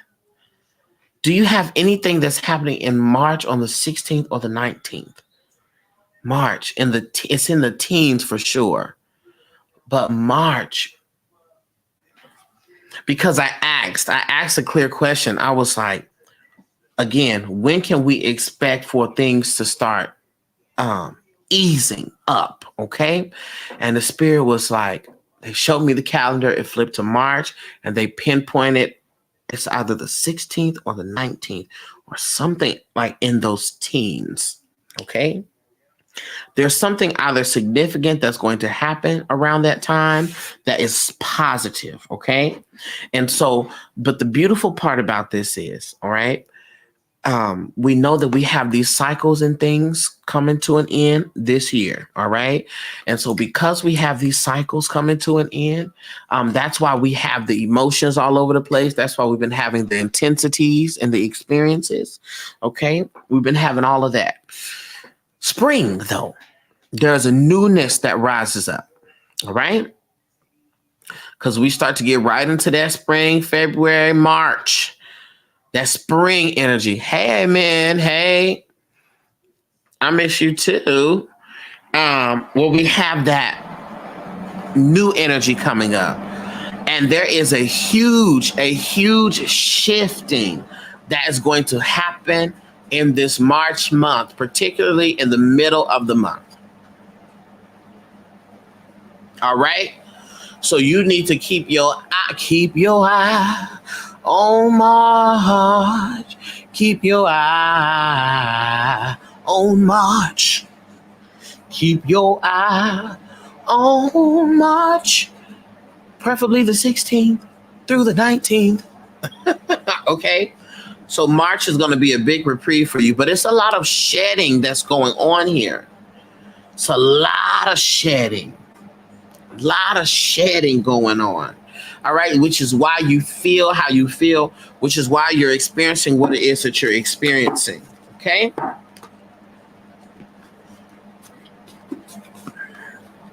Do you have anything that's happening in March on the 16th or the 19th? March it's in the teens for sure. But March, because I asked a clear question. I was like, again, when can we expect for things to start easing up? Okay. And the spirit was like, they showed me the calendar. It flipped to March and they pinpointed it's either the 16th or the 19th or something like in those teens. Okay. There's something either significant that's going to happen around that time that is positive. Okay. And so, but the beautiful part about this is, all right, we know that we have these cycles and things coming to an end this year. All right. And so because we have these cycles coming to an end, that's why we have the emotions all over the place. That's why we've been having the intensities and the experiences. Okay. We've been having all of that. Spring, though, there's a newness that rises up. All right. Because we start to get right into that spring, February, March. That spring energy. Hey, man. Hey, I miss you too. Well, we have that new energy coming up. And there is a huge shifting that is going to happen in this March month, particularly in the middle of the month. All right. So you need to keep your eye on March. Keep your eye on March. Keep your eye on March. Preferably the 16th through the 19th. Okay. So March is going to be a big reprieve for you, but it's a lot of shedding that's going on here. It's a lot of shedding. Going on. All right. Which is why you feel how you feel, which is why you're experiencing what it is that you're experiencing. Okay.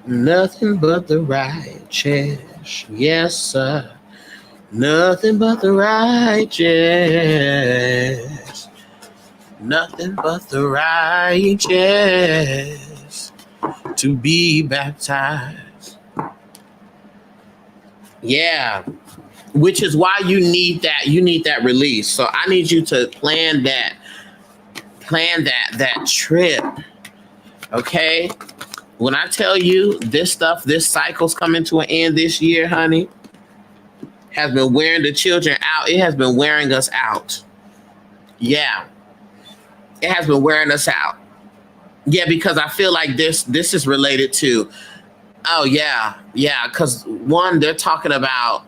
Nothing but the righteous. Yes, sir. Nothing but the righteous. Nothing but the righteous to be baptized. Yeah. Which is why you need that. You need that release. So I need you to plan that trip. Okay. When I tell you this cycle's coming to an end this year, honey, has been wearing the children out. It has been wearing us out. Yeah. It has been wearing us out. Yeah, because I feel like this is related to, oh, yeah. Yeah, because one, they're talking about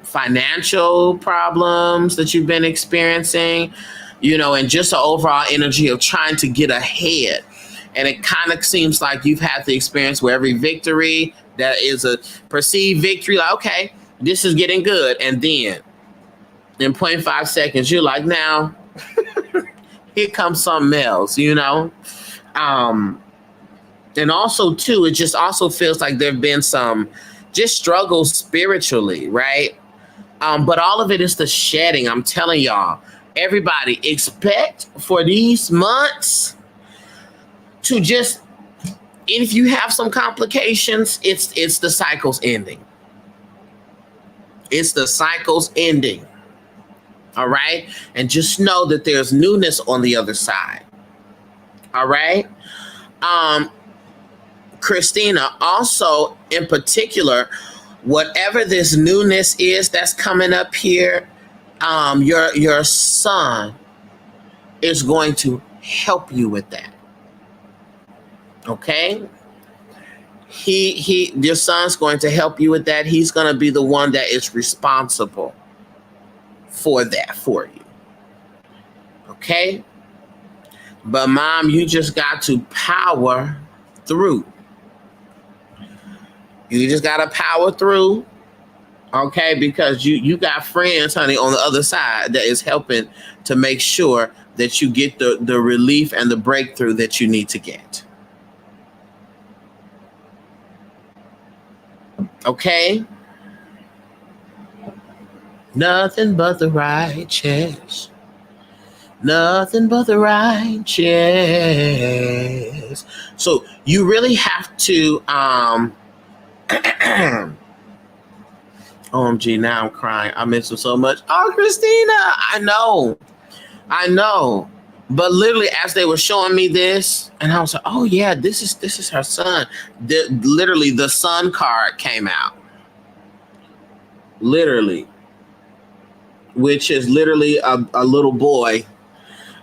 financial problems that you've been experiencing, and just the overall energy of trying to get ahead. And it kind of seems like you've had the experience where every victory that is a perceived victory, like, okay, this is getting good. And then in 0.5 seconds, you're like, now, here comes something else, And also, too, it just also feels like there have been some just struggles spiritually, right? But all of it is the shedding. I'm telling y'all, everybody, expect for these months to just, if you have some complications, it's the cycle's ending. It's the cycle's ending. All right? And just know that there's newness on the other side. All right? Christina, also in particular, whatever this newness is that's coming up here, your son is going to help you with that. Okay? Your son's going to help you with that. He's going to be the one that is responsible for that for you. Okay? But Mom, you just got to power through. You just got to power through. Okay, because you got friends, honey, on the other side that is helping to make sure that you get the relief and the breakthrough that you need to get. Okay? Nothing but the righteous. Nothing but the righteous. So you really have to OMG, now I'm crying. I miss her so much. Oh, Christina, I know. I know. But literally as they were showing me this, and I was like, oh yeah, this is her son. Literally the son card came out. Literally. Which is literally a little boy.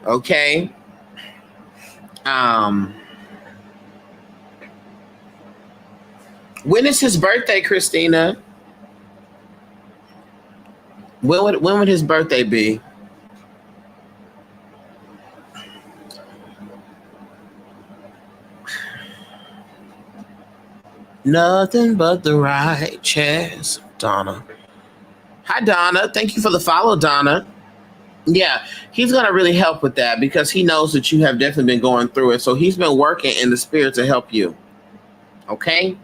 Okay. Um when is his birthday, Christina? When would his birthday be? Nothing but the righteous. Donna. Hi, Donna. Thank you for the follow, Donna. Yeah, he's going to really help with that because he knows that you have definitely been going through it. So he's been working in the spirit to help you. Okay?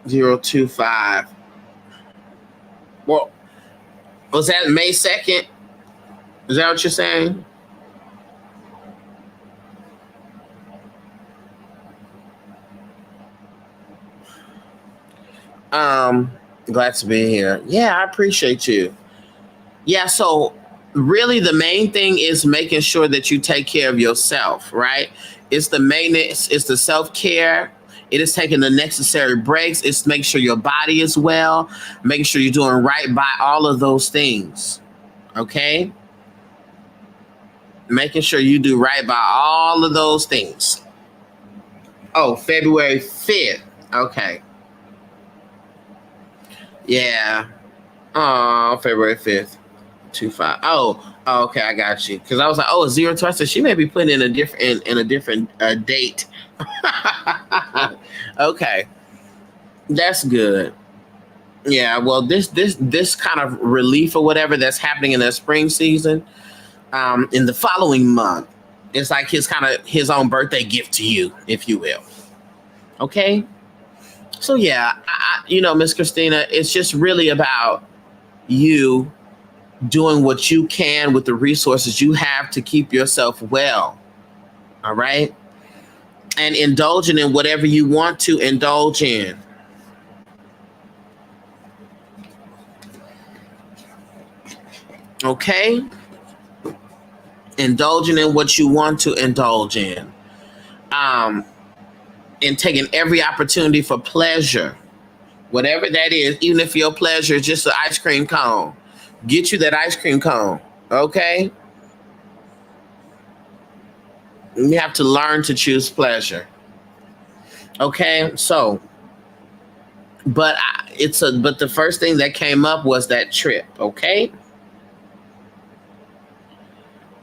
Zero two five. Well, was that May 2nd? Is that what you're saying? Glad to be here. Yeah, I appreciate you. Yeah, so really the main thing is making sure that you take care of yourself, right? It's the maintenance, it's the self-care. It is taking the necessary breaks. It's making sure your body is well, making sure you're doing right by all of those things. Okay? Making sure you do right by all of those things. Oh, February 5th. Okay. Yeah. Oh, February 5th. 25. Oh, okay, I got you. Because I was like, oh, 02. I said she may be putting in a different date. Okay, that's good. Yeah, well, this kind of relief or whatever that's happening in the spring season, in the following month, it's like his kind of his own birthday gift to you, if you will. Okay, so yeah, Miss Christina, it's just really about you doing what you can with the resources you have to keep yourself well. All right. And indulging in whatever you want to indulge in. Okay. Indulging in what you want to indulge in. And taking every opportunity for pleasure, whatever that is, even if your pleasure is just an ice cream cone, get you that ice cream cone. Okay. You have to learn to choose pleasure. Okay. So, but the first thing that came up was that trip. Okay.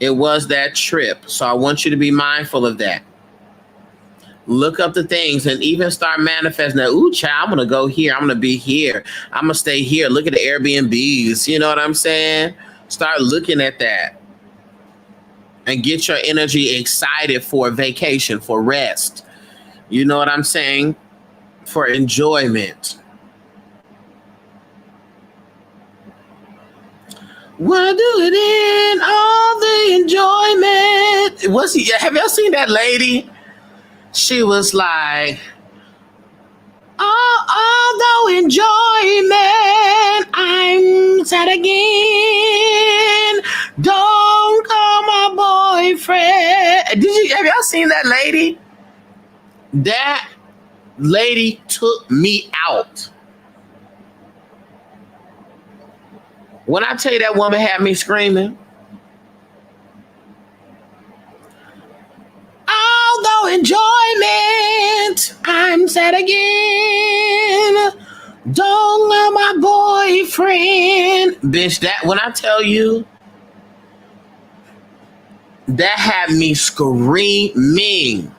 It was that trip. So I want you to be mindful of that. Look up the things and even start manifesting that. Ooh, child, I'm going to go here. I'm going to be here. I'm going to stay here. Look at the Airbnbs. You know what I'm saying? Start looking at that and get your energy excited for vacation, for rest. You know what I'm saying? For enjoyment. Wanna do it in all the enjoyment. Have y'all seen that lady? She was like, although enjoyment, I'm sad again. Don't call my boyfriend. Have y'all seen that lady? That lady took me out. When I tell you that woman had me screaming, although enjoyment, I'm sad again. Don't let my boyfriend. Bitch, that when I tell you, That had me screaming.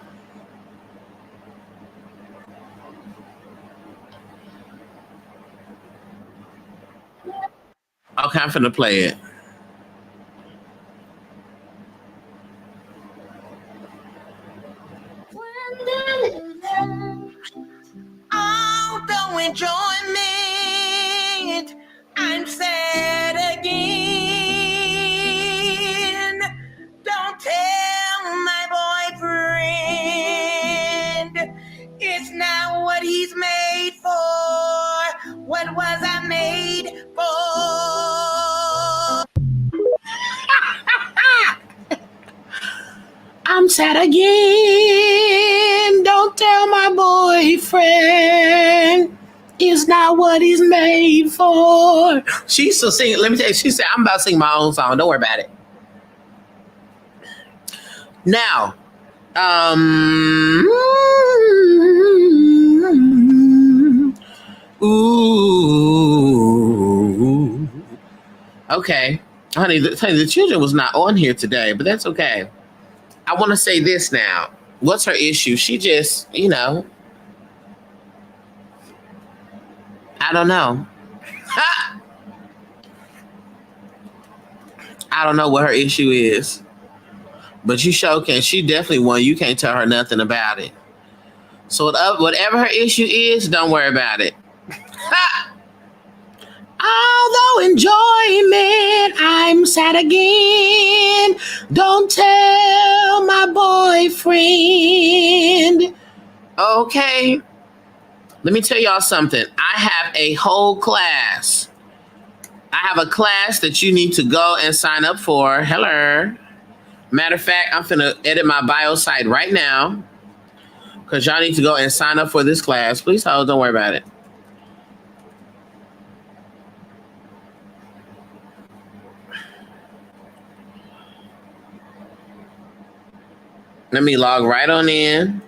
Okay, I'm finna play it. Although enjoyment, I'm sad again. Don't tell my boyfriend it's not what he's made for. What was I made for? I'm sad again. Don't tell my boyfriend. It's not what he's made for. She used to sing. Let me tell you. She said, "I'm about to sing my own song. Don't worry about it." Now, um, ooh, okay, honey. The children was not on here today, but that's okay. I want to say this now. What's her issue? She just, I don't know. I don't know what her issue is, but you sure can. She definitely won. You can't tell her nothing about it. So whatever her issue is, don't worry about it. Although enjoyment, I'm sad again. Don't tell my boyfriend. Okay. Let me tell y'all something. I have a whole class. I have a class that you need to go and sign up for. Hello. Matter of fact, I'm finna edit my bio site right now because y'all need to go and sign up for this class. Please hold. Don't worry about it. Let me log right on in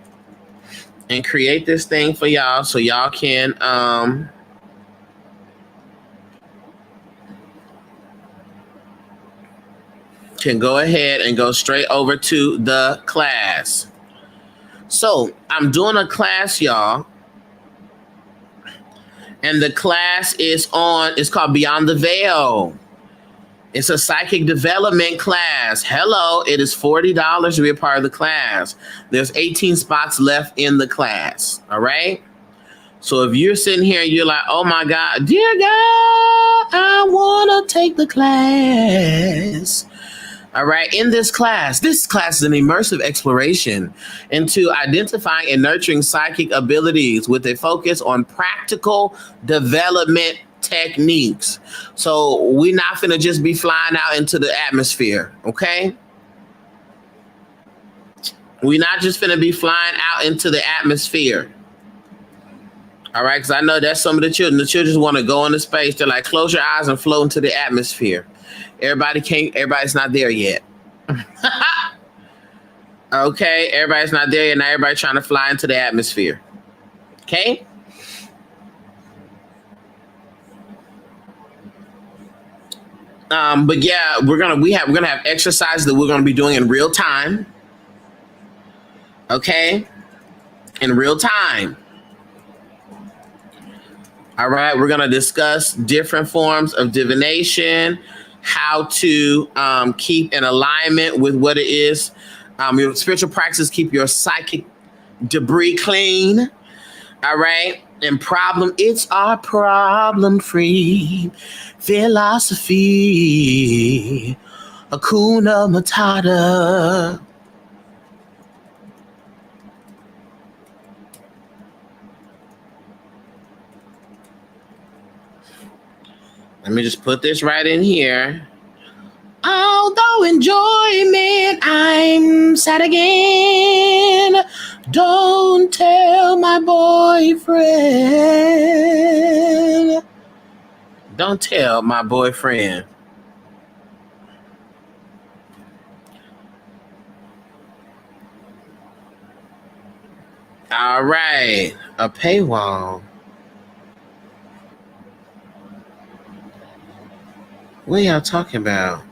and create this thing for y'all so y'all can go ahead and go straight over to the class. So I'm doing a class, y'all. And the class is it's called Beyond the Veil. It's a psychic development class. Hello, it is $40 to be a part of the class. There's 18 spots left in the class. All right. So if you're sitting here and you're like, oh my God, dear God, I want to take the class. All right. In this class is an immersive exploration into identifying and nurturing psychic abilities with a focus on practical development techniques. So we're not finna just be flying out into the atmosphere. Okay. We're not just finna be flying out into the atmosphere. All right. Because I know that's some of the children. The children want to go into space. They're like, close your eyes and float into the atmosphere. Everybody's not there yet. Okay, everybody's not there yet. Now everybody's trying to fly into the atmosphere. Okay. But yeah, we're gonna have exercises that we're gonna be doing in real time. Okay, in real time. All right, we're gonna discuss different forms of divination, how to keep in alignment with what it is. Your spiritual practices keep your psychic debris clean. All right. And it's our problem-free philosophy. Hakuna Matata. Let me just put this right in here. Although enjoyment, I'm sad again. Don't tell my boyfriend. Don't tell my boyfriend. All right. A paywall. What are y'all talking about?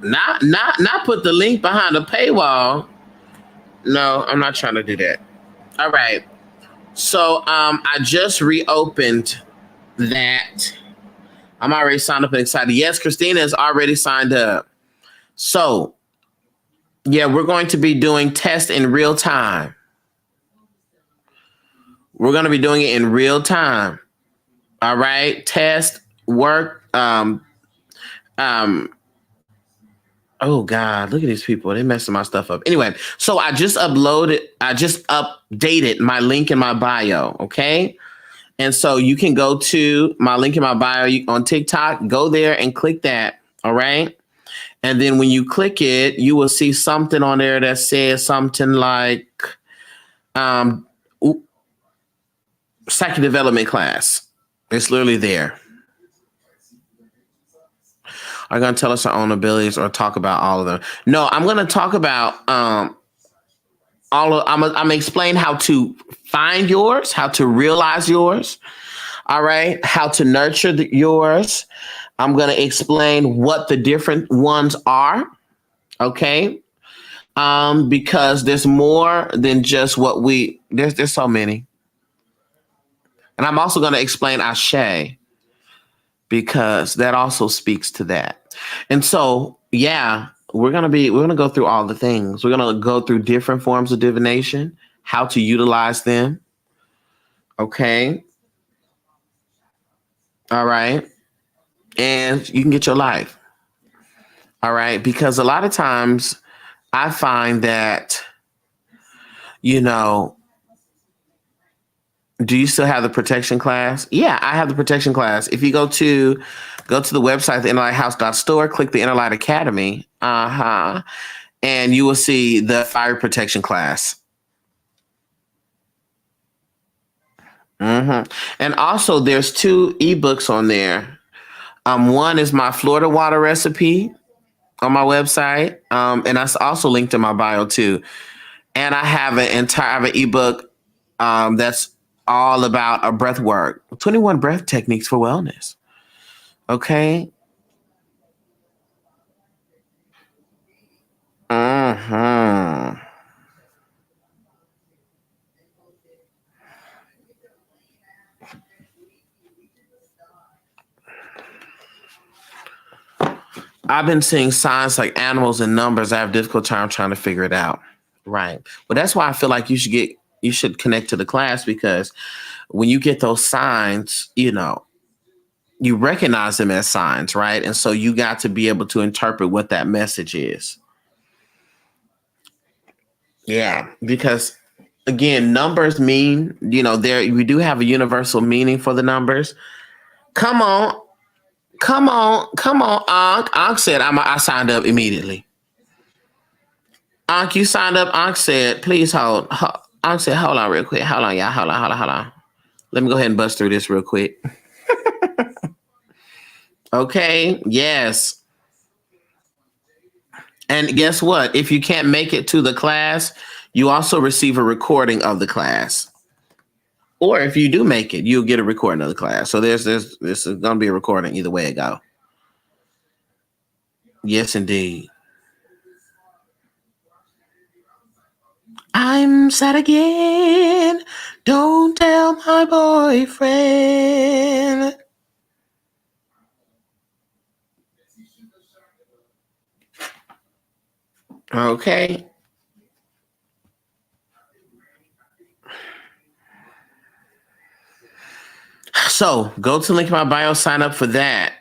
Not put the link behind the paywall. No, I'm not trying to do that. All right. So I just reopened that. I'm already signed up and excited. Yes, Christina is already signed up. So yeah, we're going to be doing tests in real time. We're going to be doing it in real time. All right. Test work. Oh God, look at these people. They're messing my stuff up. Anyway, so I just updated my link in my bio. Okay. And so you can go to my link in my bio on TikTok, go there and click that. All right. And then when you click it, you will see something on there that says something like psychic development class. It's literally there. Are going to tell us our own abilities or talk about all of them? No, I'm going to talk about I'm going to explain how to find yours, how to realize yours. All right. How to nurture yours. I'm going to explain what the different ones are. Okay. Because there's more than just there's so many. And I'm also going to explain Ashe because that also speaks to that. And so, yeah, we're going to go through all the things. We're going to go through different forms of divination, how to utilize them. Okay. All right. And you can get your life. All right. Because a lot of times I find that, do you still have the protection class? Yeah, I have the protection class. If you go to the website, theinnerlighthouse.store, click the Inner Light Academy, and you will see the fire protection class. And also, there's 2 ebooks on there. One is my Florida water recipe on my website, and that's also linked in my bio too. And I have an ebook that's all about a breath work, 21 breath techniques for wellness. Okay. I've been seeing signs like animals and numbers. I have difficult time trying to figure it out. Right. But that's why I feel like you should connect to the class, because when you get those signs, you recognize them as signs, right? And so you got to be able to interpret what that message is. Yeah, because again, numbers mean, we do have a universal meaning for the numbers. Come on, Ankh. Ankh said I signed up immediately. Ankh, you signed up. Ankh said, please hold. Ankh said, hold on real quick. Hold on, y'all. Hold on. Let me go ahead and bust through this real quick. Okay, yes. And guess what? If you can't make it to the class, you also receive a recording of the class. Or if you do make it, you'll get a recording of the class. So this is going to be a recording either way it go. Yes, indeed. I'm sad again. Don't tell my boyfriend. Okay. So go to link in my bio, sign up for that.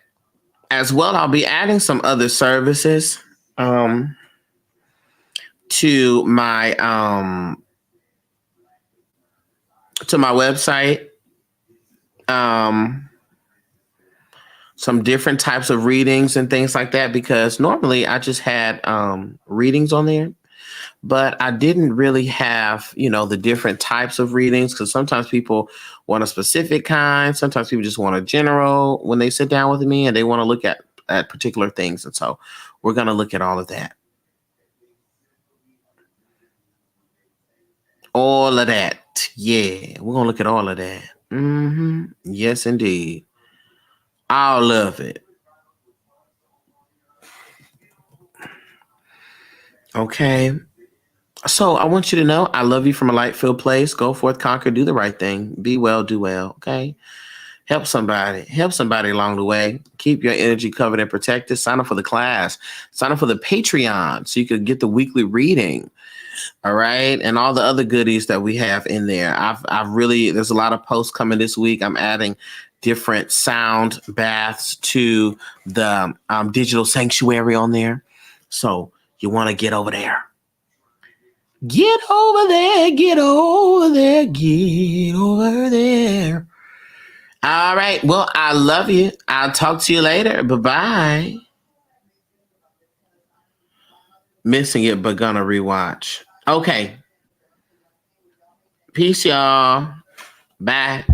As well, I'll be adding some other services to my website. Some different types of readings and things like that, because normally I just had readings on there, but I didn't really have, the different types of readings, because sometimes people want a specific kind. Sometimes people just want a general when they sit down with me and they want to look at particular things. And so we're going to look at all of that. All of that. Yeah, we're going to look at all of that. Yes, indeed. All of it. Okay. So I want you to know I love you from a light filled place. Go forth, conquer, do the right thing. Be well, do well. Okay. Help somebody. Help somebody along the way. Keep your energy covered and protected. Sign up for the class. Sign up for the Patreon so you can get the weekly reading. All right. And all the other goodies that we have in there. I've really, there's a lot of posts coming this week. I'm adding different sound baths to the digital sanctuary on there. So you want to get over there. Get over there, get over there, get over there. All right. Well, I love you. I'll talk to you later. Bye-bye. Missing it, but gonna rewatch. Okay. Peace, y'all. Bye.